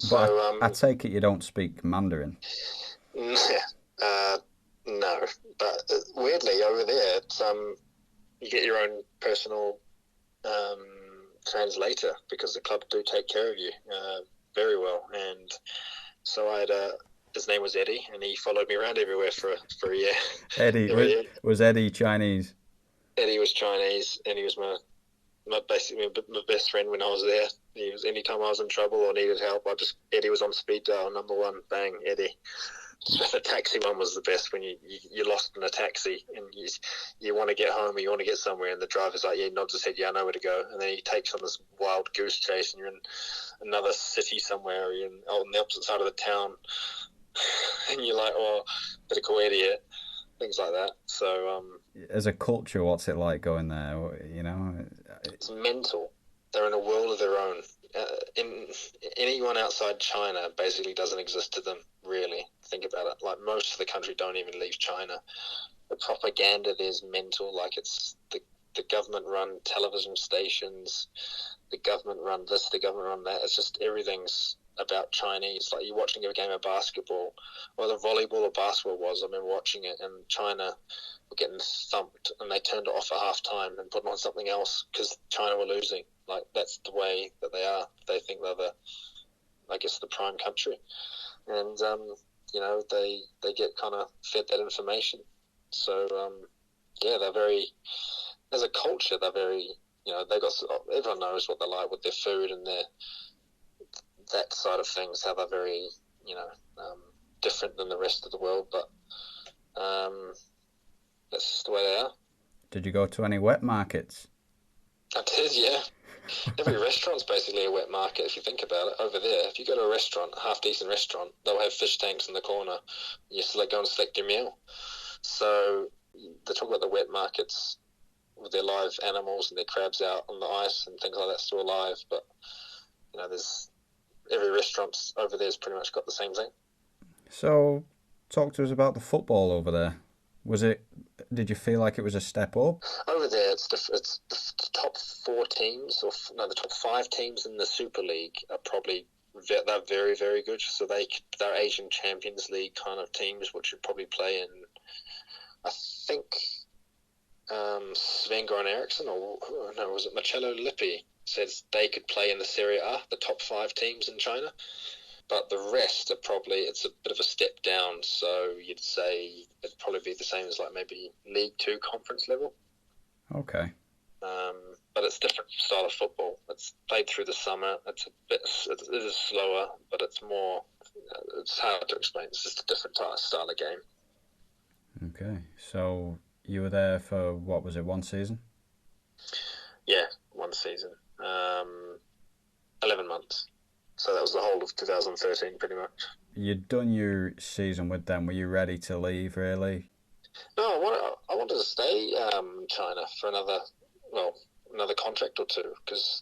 But I take it you don't speak Mandarin. No, but weirdly over there, it's you get your own personal um, translator because the club do take care of you very well. And so I had his name was Eddie, and he followed me around everywhere for a year. Eddie Every year. was Eddie Chinese? Eddie was Chinese, and he was basically my best friend when I was there. He was anytime I was in trouble or needed help, Eddie was on speed dial, number one, bang, Eddie. The taxi one was the best when you're lost in a taxi and you want to get home or you want to get somewhere, and the driver's like, yeah, nods his head, yeah, I know where to go, and then he takes on this wild goose chase, and you're in another city somewhere, or you're on the opposite side of the town, and you're like, oh, better call Eddie, things like that. So as a culture, what's it like going there? You know, it's mental. They're in a world of their own. Anyone outside China basically doesn't exist to them, really. Think about it. Like, most of the country don't even leave China. The propaganda there's mental. Like, it's the government-run television stations, the government-run this, the government-run that. It's just everything's about Chinese. Like, you're watching a game of basketball, or the volleyball or basketball was. I remember watching it, and China were getting thumped, and they turned it off at half-time and put on something else because China were losing. Like, that's the way that they are. They think they're the prime country. And, they get kind of fed that information. So, they're very, as a culture, they're very, everyone knows what they're like with their food and that side of things, how they're very, different than the rest of the world. But that's just the way they are. Did you go to any wet markets? I did, yeah. Every restaurant's basically a wet market if you think about it. Over there, if you go to a restaurant, a half-decent restaurant, they'll have fish tanks in the corner. You go and select your meal. So they talk about the wet markets with their live animals and their crabs out on the ice and things like that still alive. But, there's every restaurant over there's pretty much got the same thing. So talk to us about the football over there. Did you feel like it was a step up? Over there, it's the top four teams, the top five teams in the Super League are probably they're very, very good. So they're Asian Champions League kind of teams, which would probably play in. I think Sven-Goran Eriksson was it Marcello Lippi says they could play in the Serie A, the top five teams in China. But the rest it's a bit of a step down. So you'd say it'd probably be the same as like maybe League Two conference level. Okay. But it's a different style of football. It's played through the summer. It is slower, but it's more. It's hard to explain. It's just a different style of game. Okay. So you were there for, what was it, one season? Yeah, one season. 11 months. So that was the whole of 2013, pretty much. You'd done your season with them. Were you ready to leave, really? No, I wanted to stay in China for another contract or two because,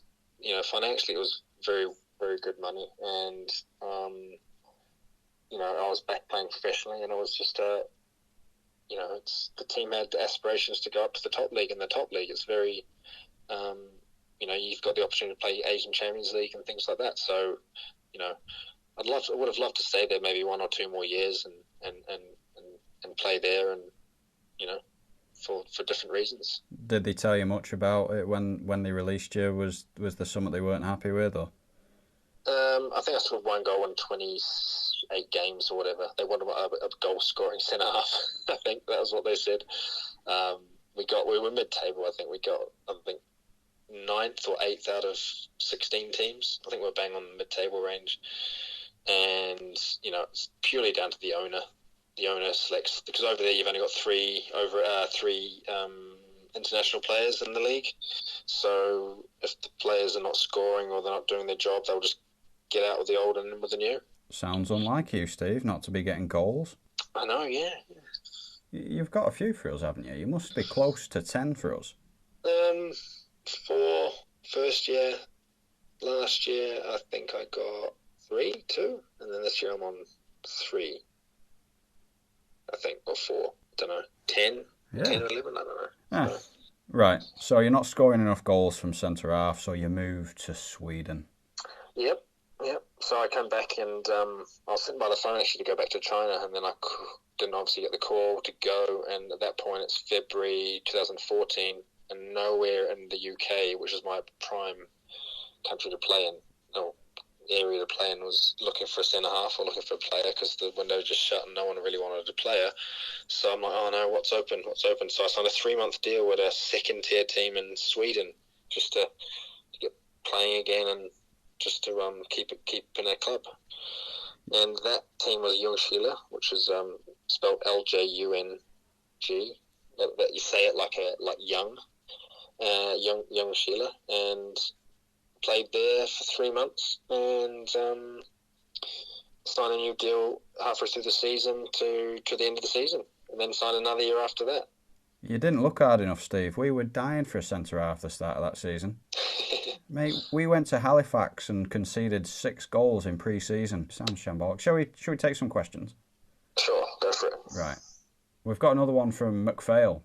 financially it was very, very good money. And, I was back playing professionally, and it was just, the team had aspirations to go up to the top league, and the top league is very... you've got the opportunity to play Asian Champions League and things like that. So, I would have loved to stay there maybe 1 or 2 more years and play there, and for different reasons. Did they tell you much about it when they released you? Was there something they weren't happy with, or? I think I scored 1 goal in 28 games or whatever. They wanted a goal scoring centre half. I think that was what they said. We were mid-table. I think we got 9th or 8th out of 16 teams. I think we're bang on the mid-table range. And, it's purely down to the owner. The owner selects, because over there you've only got three international players in the league. So if the players are not scoring or they're not doing their job, they'll just get out with the old and in with the new. Sounds unlike you, Steve, not to be getting goals. I know, yeah. You've got a few for us, haven't you? You must be close to 10 for us. 4 first year. Last year, I think I got 2, and then this year I'm on 3. I think, or 4. I don't know. 10? Yeah. 10 or 11? I don't know. Ah, so. Right. So you're not scoring enough goals from centre half, so you move to Sweden. Yep. Yeah, so I come back and I was sitting by the phone actually to go back to China, and then I didn't obviously get the call to go, and at that point it's February 2014, and nowhere in the UK, which is my prime country to play in, or area to play in, was looking for a centre-half or looking for a player because the window just shut and no one really wanted a player. So I'm like, oh no, what's open? So I signed a 3-month deal with a second-tier team in Sweden just to get playing again and just to keep in a club. And that team was Ljungskile, which is spelled Ljung. That you say it like young, Ljungskile, and played there for 3 months and signed a new deal halfway through the season to the end of the season, and then signed another year after that. You didn't look hard enough, Steve. We were dying for a centre-half at the start of that season. Mate, we went to Halifax and conceded 6 goals in pre-season. Sounds shambolic. Shall we take some questions? Sure, go for it. Right. We've got another one from McPhail.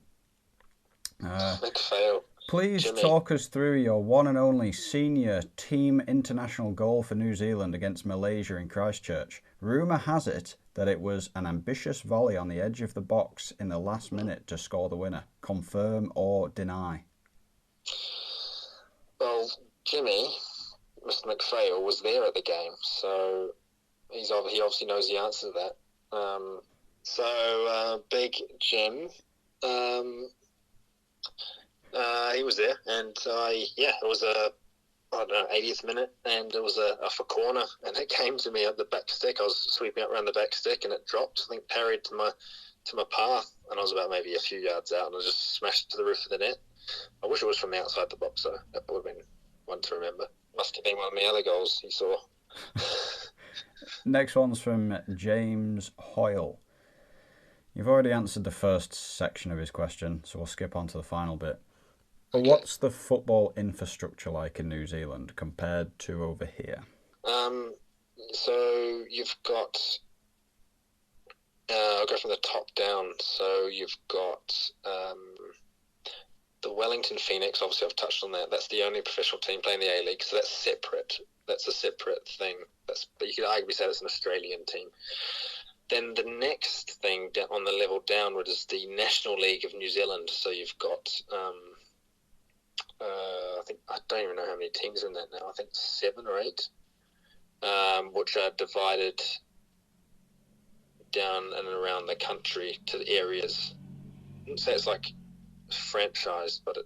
McPhail. Please Jimmy. talk us through your one and only senior team international goal for New Zealand against Malaysia in Christchurch. Rumour has it that it was an ambitious volley on the edge of the box in the last minute to score the winner. Confirm or deny? Well, Jimmy, Mr. McPhail, was there at the game, so he obviously knows the answer to that. Big Jim, he was there, and it was a 80th minute, and it was a corner, and it came to me at the back stick. I was sweeping it around the back stick, and it dropped. I think parried to my path, and I was about maybe a few yards out, and I just smashed it to the roof of the net. I wish it was from outside the box, though. That would have been one to remember. Must have been one of my other goals he saw. Next one's from James Hoyle. You've already answered the first section of his question, so we'll skip on to the final bit. Okay. What's the football infrastructure like in New Zealand compared to over here? So you've got... I'll go from the top down. So you've got... the Wellington Phoenix, obviously I've touched on that. That's the only professional team playing the A-League, so that's separate. That's a separate thing. But you could arguably say that's an Australian team. Then the next thing on the level downward is the National League of New Zealand. So you've got, I don't even know how many teams are in that now. I think 7 or 8, which are divided down and around the country to the areas. I wouldn't say it's like franchised, but I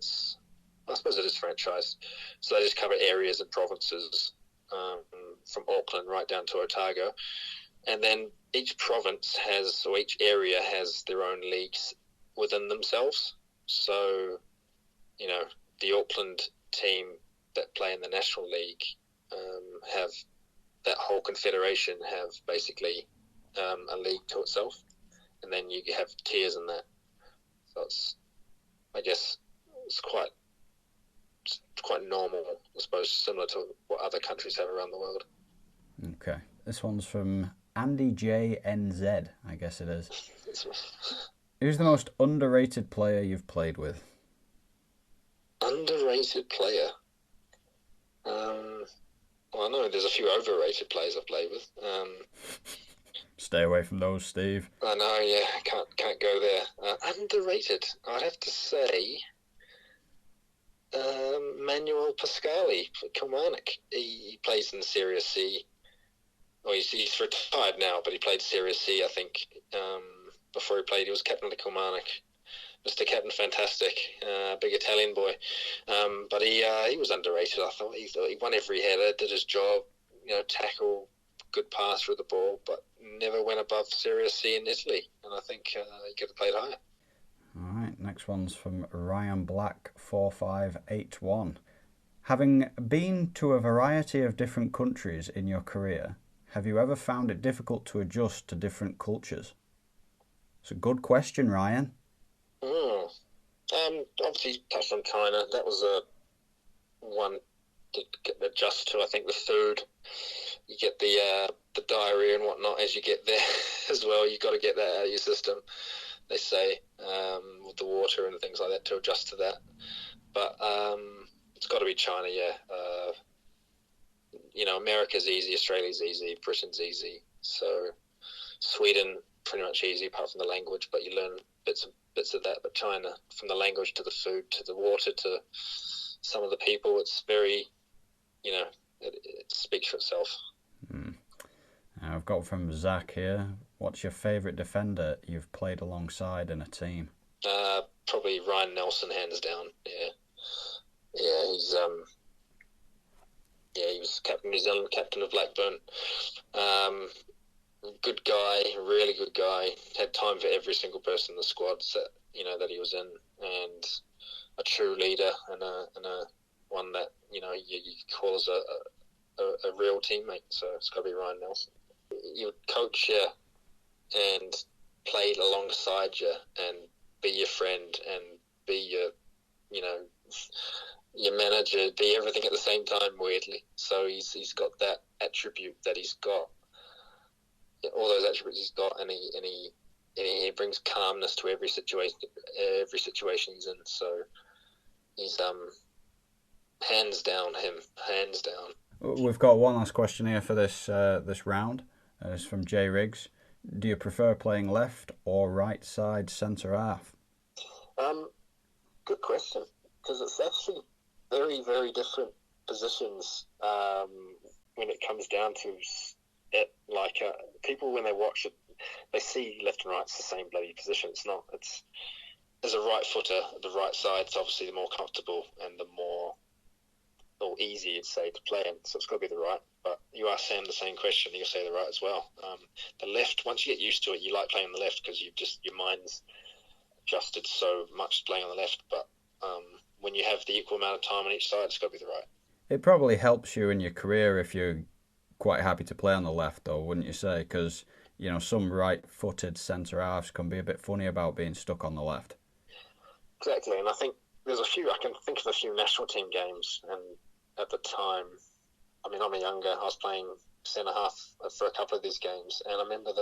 suppose it is franchised. So they just cover areas and provinces from Auckland right down to Otago. And then each province or each area has their own leagues within themselves. So, the Auckland team that play in the National League have that whole confederation have basically a league to itself. And then you have tiers in that. So I guess it's quite normal, I suppose, similar to what other countries have around the world. Okay. This one's from Andy JNZ, I guess it is. Who's the most underrated player you've played with? Underrated player? Well, I know there's a few overrated players I've played with. Stay away from those, Steve. I know, yeah, can't go there. Underrated, I'd have to say Manuel Pascali for Kilmarnock. He plays in the Serie C. Well, he's retired now, but he played Serie C, I think, before he was captain of the Kilmarnock. Mr. Captain Fantastic, big Italian boy. But he was underrated, I thought. He won every header, did his job, tackle, good pass through the ball, but never went above Serie C in Italy. And I think he could have played higher. All right, next one's from Ryan Black, 4581. Having been to a variety of different countries in your career, have you ever found it difficult to adjust to different cultures? It's a good question, Ryan. Obviously touched on China. That was one to adjust to. I think the food, you get the diarrhea and whatnot as you get there as well. You've got to get that out of your system, they say, with the water and things like that to adjust to that. But it's got to be China, yeah. America's easy, Australia's easy, Britain's easy. So Sweden, pretty much easy apart from the language, but you learn bits of that. But China, from the language to the food to the water to some of the people, it's very, it speaks for itself. I've got from Zach here, what's your favourite defender you've played alongside in a team? Probably Ryan Nelson, hands down. Yeah, he was captain of New Zealand, captain of Blackburn. Good guy, really good guy. Had time for every single person in the squads that he was in, and a true leader and a one that you call as a real teammate. So it's got to be Ryan Nelson. He would coach you and play alongside you and be your friend and be your manager, be everything at the same time, weirdly. So he's got that attribute that he's got, all those attributes he's got, and he brings calmness to every situation he's in. So he's hands down. We've got one last question here for this round. It's from Jay Riggs. Do you prefer playing left or right side centre half? Good question, because it's actually very, very different positions when it comes down to it. Like people, when they watch it, they see left and right's the same bloody position. It's not. It's as a right footer, the right side's obviously the more comfortable and the more easy, you'd say, to play in. So it's got to be the right. But you ask Sam the same question, he'll say the right as well. The left, once you get used to it, you like playing on the left because your mind's adjusted so much to playing on the left. But when you have the equal amount of time on each side, it's got to be the right. It probably helps you in your career if you're quite happy to play on the left, though, wouldn't you say? Because some right-footed centre halves can be a bit funny about being stuck on the left. Exactly, and I think I can think of a few national team games, and at the time, I'm younger, I was playing centre-half for a couple of these games, and I remember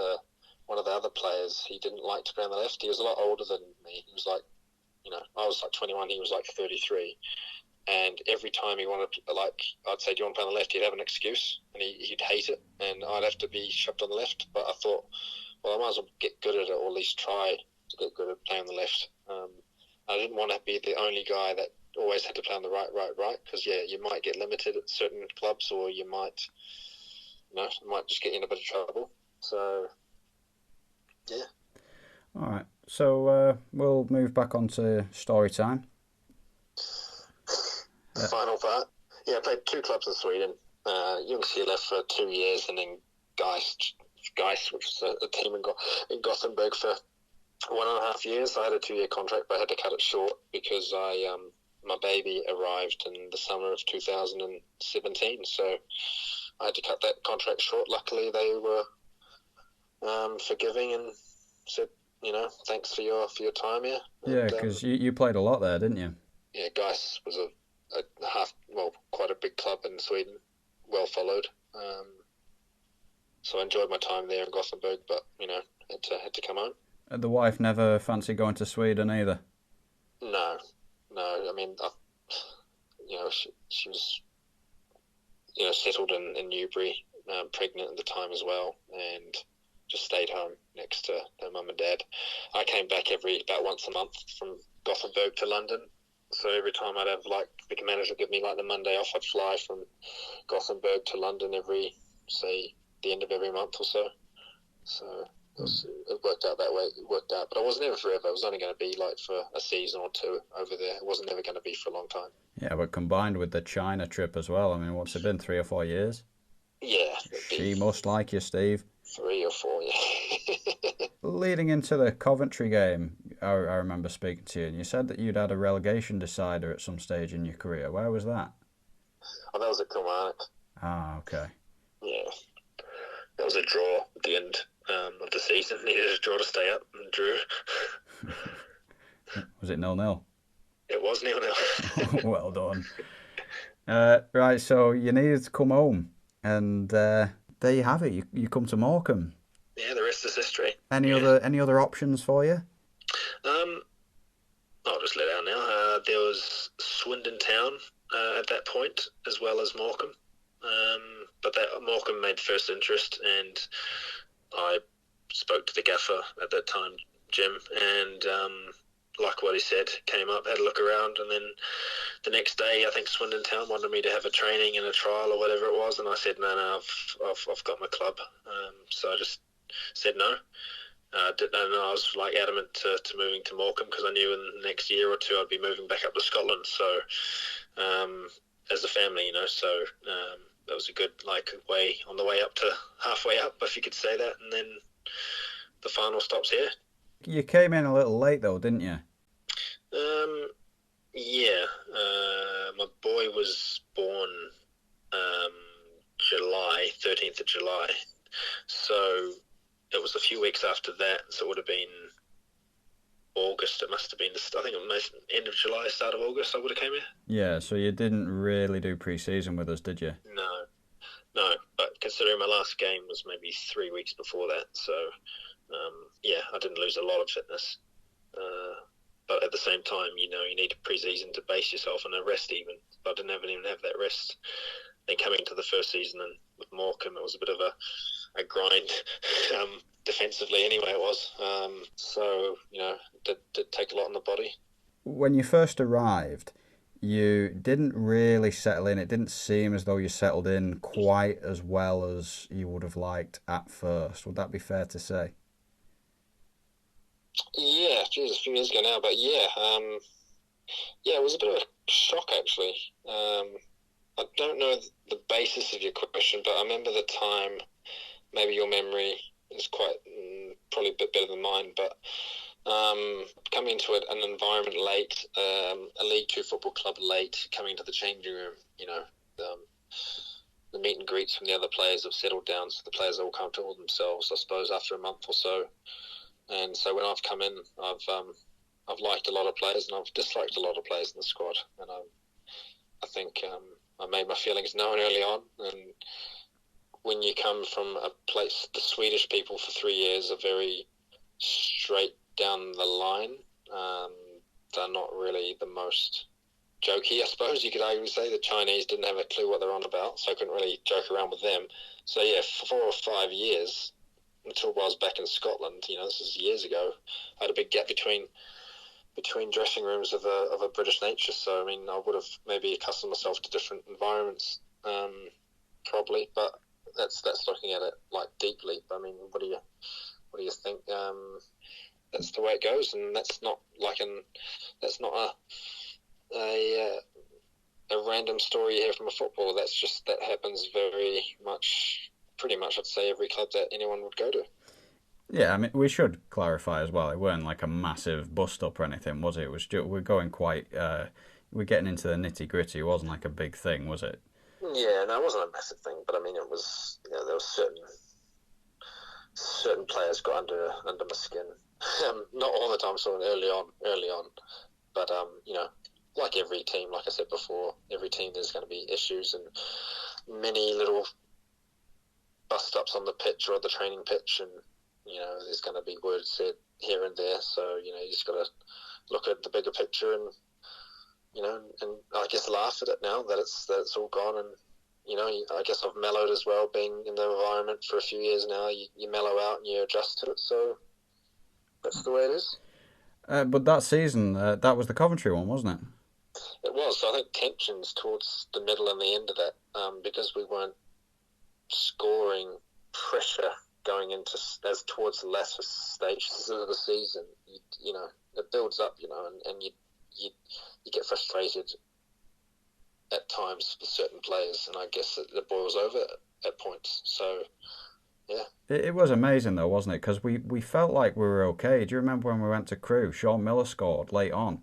one of the other players, he didn't like to play on the left. He was a lot older than me. He was like, I was like 21, he was like 33, and every time he wanted, I'd say, do you want to play on the left? He'd have an excuse, and he'd hate it, and I'd have to be shoved on the left. But I thought, well, I might as well get good at it, or at least try to get good at playing on the left. I didn't want to be the only guy that always had to play on the right, because you might get limited at certain clubs, or you might, it might just get you in a bit of trouble. So, yeah. All right. So we'll move back on to story time. Final part. Yeah, I played 2 clubs in Sweden. Ljungskile left for 2 years, and then Geist, which is a team in Gothenburg, for 1.5 years. I had a 2-year contract, but I had to cut it short because my baby arrived in the summer of 2017. So I had to cut that contract short. Luckily, they were forgiving and said, thanks for your time here. Yeah, because you played a lot there, didn't you? Yeah, Geist was quite a big club in Sweden, well followed. So I enjoyed my time there in Gothenburg, but had to come home. And the wife never fancied going to Sweden either? No. She was, settled in Newbury, pregnant at the time as well, and just stayed home next to her mum and dad. I came back about once a month from Gothenburg to London. So every time I'd have, the manager give me the Monday off, I'd fly from Gothenburg to London every, say, the end of every month or so. So it worked out that way. It worked out. But I wasn't there forever. It was only going to be for a season or 2 over there. It wasn't ever going to be for a long time. Yeah, but combined with the China trip as well, what's it been, 3 or 4 years? Yeah. She must like you, Steve. 3 or 4, yeah. Leading into the Coventry game, I remember speaking to you, and you said that you'd had a relegation decider at some stage in your career. Where was that? Oh, that was at Kilmarnock. Ah, okay. Yeah. That was a draw at the end of the season. Needed a draw to stay up, and drew. Was it 0-0? It was 0-0. Well done. Right, so you needed to come home, and there you have it. You come to Morecambe. Yeah, the rest is history. Any other options for you? I'll just let out now. There was Swindon Town at that point, as well as Morecambe. but that Morecambe made first interest, and I spoke to the gaffer at that time, Jim, and like what he said, came up, had a look around, and then the next day, I think Swindon Town wanted me to have a training and a trial or whatever it was, and I said, no, I've got my club. So I just said no. And I was like adamant to moving to Morecambe because I knew in the next year or two I'd be moving back up to Scotland. So as a family, so that was a good way on the way up to halfway up, if you could say that, and then the final stops here. You came in a little late though, didn't you? Yeah. My boy was born July 13th of July, so it was a few weeks after that, so it would have been August. It must have been, I think it was end of July, start of August I would have came here. Yeah, so you didn't really do pre-season with us, did you? No, but considering my last game was maybe 3 weeks before that, so I didn't lose a lot of fitness. But at the same time, you need a pre-season to base yourself and a rest even. But I didn't even have that rest. Then coming into the first season and with Morecambe, it was a bit of a grind defensively anyway it was. So, did take a lot on the body. When you first arrived, you didn't really settle in. It didn't seem as though you settled in quite as well as you would have liked at first. Would that be fair to say? Yeah, geez, a few years ago now, but yeah, it was a bit of a shock actually. I don't know the basis of your question, but I remember the time. Maybe your memory is quite probably a bit better than mine, but coming into an environment late, a League Two football club late, coming to the changing room, the meet and greets from the other players have settled down, so the players are all comfortable with themselves, I suppose, after a month or so. And so when I've come in, I've liked a lot of players and I've disliked a lot of players in the squad, and I think I made my feelings known early on. And when you come from a place, the Swedish people for 3 years are very straight down the line. They're not really the most jokey, I suppose you could argue say. The Chinese didn't have a clue what they're on about, so I couldn't really joke around with them. So yeah, 4 or 5 years until I was back in Scotland, this is years ago, I had a big gap between dressing rooms of a British nature. So I mean, I would have maybe accustomed myself to different environments, probably. But that's looking at it deeply. But I mean, what do you think? That's the way it goes, and that's not a random story you hear from a footballer. That happens pretty much I'd say every club that anyone would go to. Yeah, I mean, we should clarify as well. It weren't like a massive bust up or anything, was it? It was just, we're getting into the nitty gritty. It wasn't like a big thing, was it? Yeah, no, it wasn't a massive thing, but I mean, it was. There was certain players got under my skin. Not all the time, sort of early on, but like every team, like I said before, every team there's going to be issues and many little bust ups on the pitch or the training pitch, and there's going to be words said here and there. So you just got to look at the bigger picture and and I guess laugh at it now that it's all gone. And I guess I've mellowed as well, being in the environment for a few years now. You mellow out and you adjust to it. So that's the way it is. But that season, that was the Coventry one, wasn't it? It was. So I think tensions towards the middle and the end of that, because we weren't scoring, pressure going into towards the latter stages of the season. It builds up, and you get frustrated at times with certain players, and I guess it boils over at points. So, yeah. It was amazing though, wasn't it? Because we felt like we were okay. Do you remember when we went to Crewe? Sean Miller scored late on,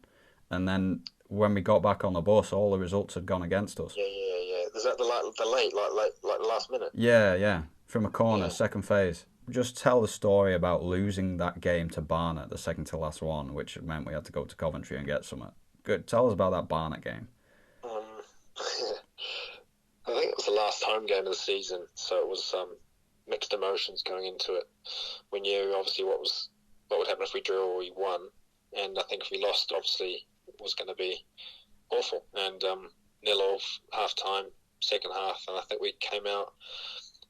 and then when we got back on the bus, all the results had gone against us. Yeah. Is that the late, the last minute? Yeah. From a corner, Yeah. second phase. Just tell the story about losing that game to Barnet, the second to last one, which meant we had to go to Coventry and get something. Good. Tell us about that Barnet game. I think it was the last home game of the season, so it was mixed emotions going into it. We knew obviously what would happen if we drew or we won, and I think if we lost, obviously it was going to be awful. And 0-0 half time, second half, and I think we came out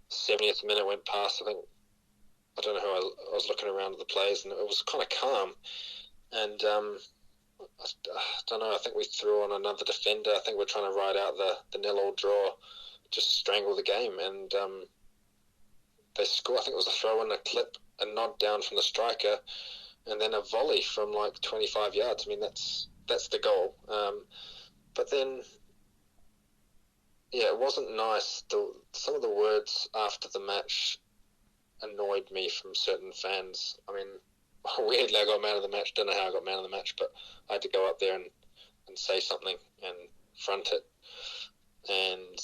70th minute, went past. I don't know who I was looking around at the players, and it was kind of calm. And I don't know. I think we threw on another defender. I think we're trying to ride out the 0-0 draw, just strangle the game, and they score. I think it was a throw in, a clip, a nod down from the striker, and then a volley from like 25 yards. I mean, that's the goal. But then, yeah, it wasn't nice. Some of the words after the match annoyed me from certain fans. I mean, weirdly, I got man of the match. Don't know how I got man of the match, but I had to go up there and say something and front it. And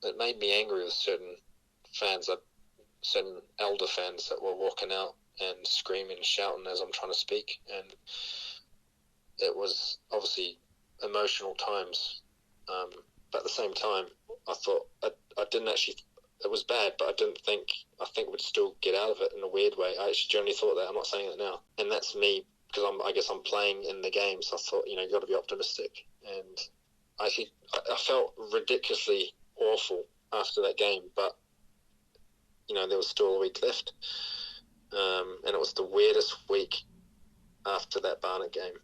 it made me angry with certain fans, certain elder fans that were walking out and screaming and shouting as I'm trying to speak. And it was obviously emotional times. But at the same time, I thought I didn't actually. It was bad, but I think we'd still get out of it in a weird way. I actually generally thought that. I'm not saying that now, and that's me because I guess I'm playing in the game. So I thought, you got to be optimistic. And I felt ridiculously awful after that game, but there was still a week left, and it was the weirdest week after that Barnet game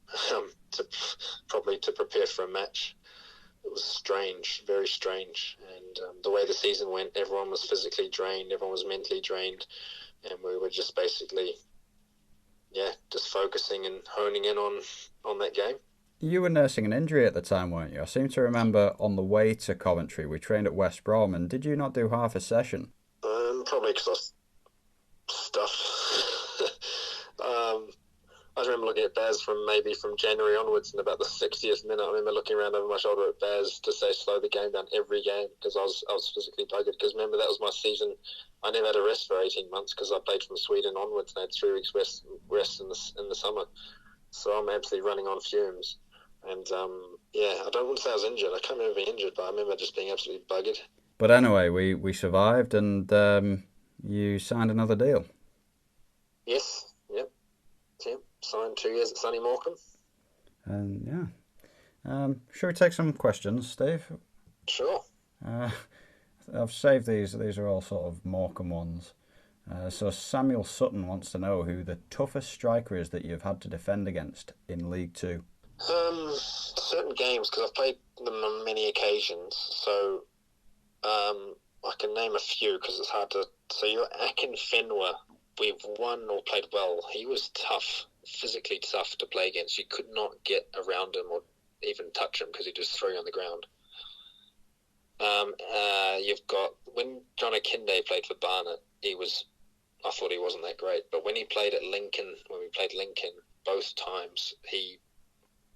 to prepare for a match. It was strange, very strange. And the way the season went, everyone was physically drained, everyone was mentally drained, and we were just basically, just focusing and honing in on that game. You were nursing an injury at the time, weren't you? I seem to remember on the way to Coventry, we trained at West Brom, and did you not do half a session? Probably because I was stuffed. I remember looking at Baz from January onwards, and about the 60th minute, I remember looking around over my shoulder at Baz to say slow the game down every game because I was physically buggered. Because remember, that was my season. I never had a rest for 18 months because I played from Sweden onwards and I had 3 weeks rest in the summer. So I'm absolutely running on fumes. And I don't want to say I was injured. I can't remember being injured, but I remember just being absolutely buggered. But anyway, we survived, and you signed another deal. Yes, yep. Signed 2 years at Sunny Morecambe. And shall we take some questions, Steve? Sure. I've saved these. These are all sort of Morecambe ones. So Samuel Sutton wants to know who the toughest striker is that you've had to defend against in League Two. Certain games, because I've played them on many occasions. So I can name a few because it's hard to. So your Akin Fenwa, we've won or played well. He was tough, physically tough to play against. You could not get around him or even touch him because he'd just throw you on the ground. You've got when John Akinde played for Barnet, I thought he wasn't that great, but when he played at Lincoln, both times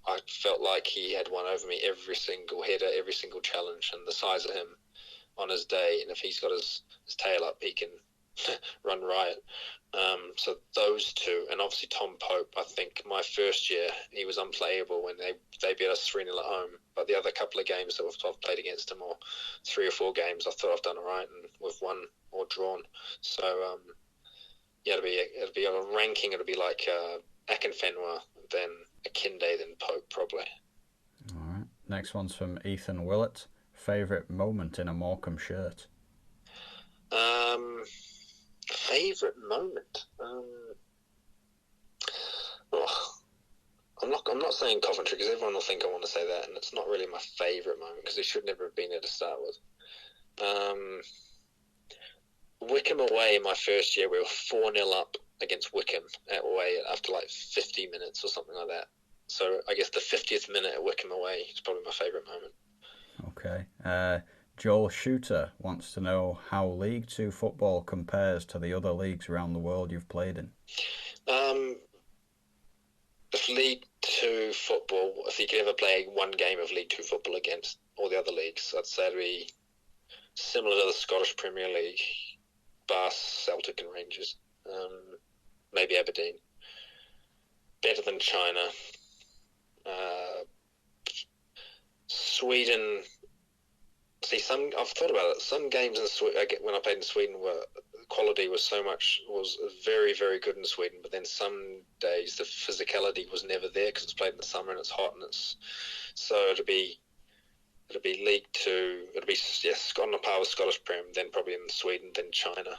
I felt like he had won over me every single header, every single challenge, and the size of him on his day, and if he's got his tail up, he can run riot. So those two, and obviously Tom Pope. I think my first year he was unplayable when they beat us 3-0 at home. But the other couple of games that I've played against him, or 3 or 4 games, I thought I've done all right, and we've won or drawn. So it'll be a ranking. It'll be like Akinfenwa, then Akinde, then Pope, probably. All right. Next one's from Ethan Willett. Favourite moment in a Morecambe shirt? Favourite moment? I'm not saying Coventry because everyone will think I want to say that, and it's not really my favourite moment because they should never have been there to start with. Wickham away in my first year, we were 4-0 up against Wickham away after like 50 minutes or something like that. So I guess the 50th minute at Wickham away is probably my favourite moment. Okay. Joel Shooter wants to know how League Two football compares to the other leagues around the world you've played in. If League Two football, if you could ever play one game of League Two football against all the other leagues, I'd say it'd be similar to the Scottish Premier League, Bath, Celtic and Rangers, maybe Aberdeen. Better than China. Sweden. See, I've thought about it. Some games in when I played in Sweden, the quality was very, very good in Sweden. But then some days the physicality was never there because it's played in the summer and it's hot so it'd be It'll be League Two. It'll be on the par with Scottish Prem, then probably in Sweden, then China.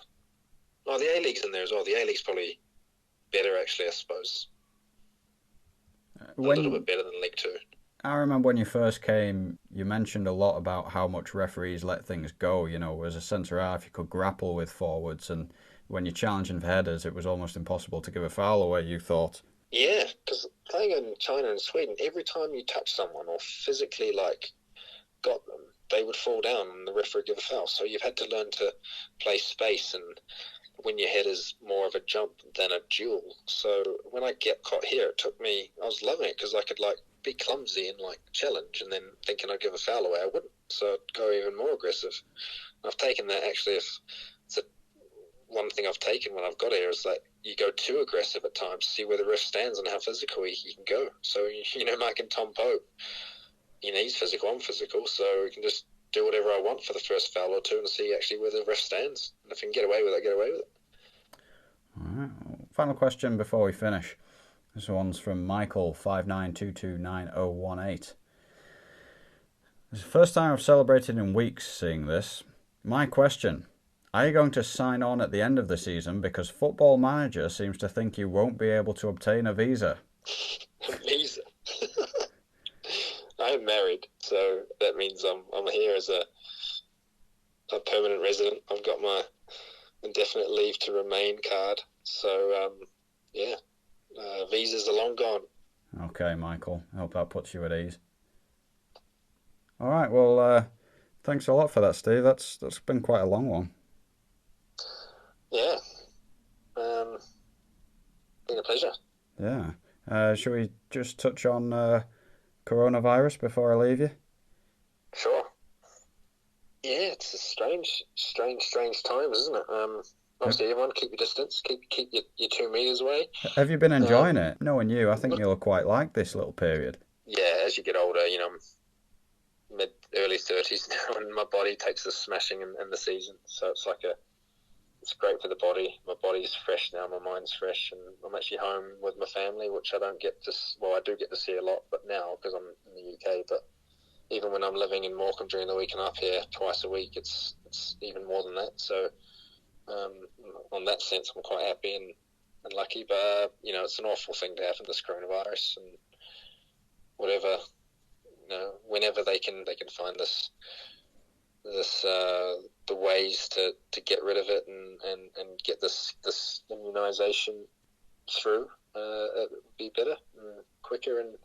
Oh, the A-League's in there as well. The A-League's probably better, actually, I suppose. A little bit better than League Two. I remember when you first came, you mentioned a lot about how much referees let things go. You know, as a centre half, you could grapple with forwards, and when you're challenging for headers, it was almost impossible to give a foul away, you thought. Yeah, because playing in China and Sweden, every time you touch someone or physically, got them, they would fall down and the referee would give a foul. So you've had to learn to play space and when your head is more of a jump than a duel. So when I get caught here, I was loving it because I could be clumsy and challenge, and then thinking I'd give a foul away, I wouldn't. So I'd go even more aggressive. And I've taken that actually. One thing I've taken when I've got here is that you go too aggressive at times, see where the ref stands and how physical he can go. So Mike and Tom Pope, he's physical, I'm physical, so we can just do whatever I want for the first foul or two and see actually where the ref stands. And if I can get away with it, I get away with it. All right. Final question before we finish. This one's from Michael 59229018. It's the first time I've celebrated in weeks seeing this. My question: are you going to sign on at the end of the season because Football Manager seems to think you won't be able to obtain a visa? A visa? I'm married, so that means I'm here as a permanent resident. I've got my indefinite leave to remain card. So, visas are long gone. Okay, Michael. I hope that puts you at ease. All right, well, thanks a lot for that, Steve. That's been quite a long one. Yeah. Been a pleasure. Yeah. Should we just touch on coronavirus before I leave you? Sure. Yeah, it's a strange times, isn't it? Obviously, everyone keep your distance, keep your 2 meters away. Have you been enjoying it? Knowing you, I think you'll quite like this little period. Yeah, as you get older, early 30s now, and my body takes a smashing in the season. So it's great for the body. My body's fresh now, my mind's fresh, and I'm actually home with my family, which I don't get to. Well, I do get to see a lot, but now because I'm in the UK. But even when I'm living in Morecambe during the week and up here twice a week, it's even more than that. So on that sense, I'm quite happy and lucky. But it's an awful thing to happen, this coronavirus, and whatever. Whenever they can find the ways to get rid of it and get this immunisation through, it would be better and quicker, and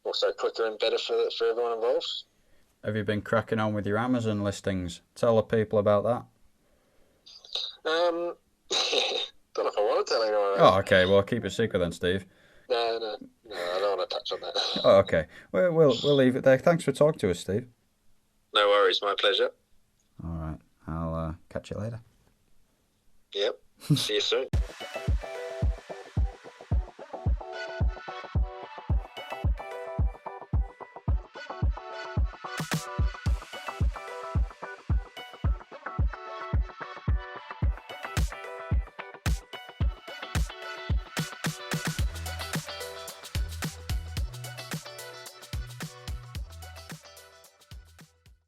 also quicker and better for everyone involved. Have you been cracking on with your Amazon listings? Tell the people about that. Don't know if I want to tell anyone. Oh, okay. Well, keep it secret then, Steve. No, I don't want to touch on that. Oh, okay. We'll leave it there. Thanks for talking to us, Steve. No worries. My pleasure. All right. I'll catch you later. Yep. See you soon.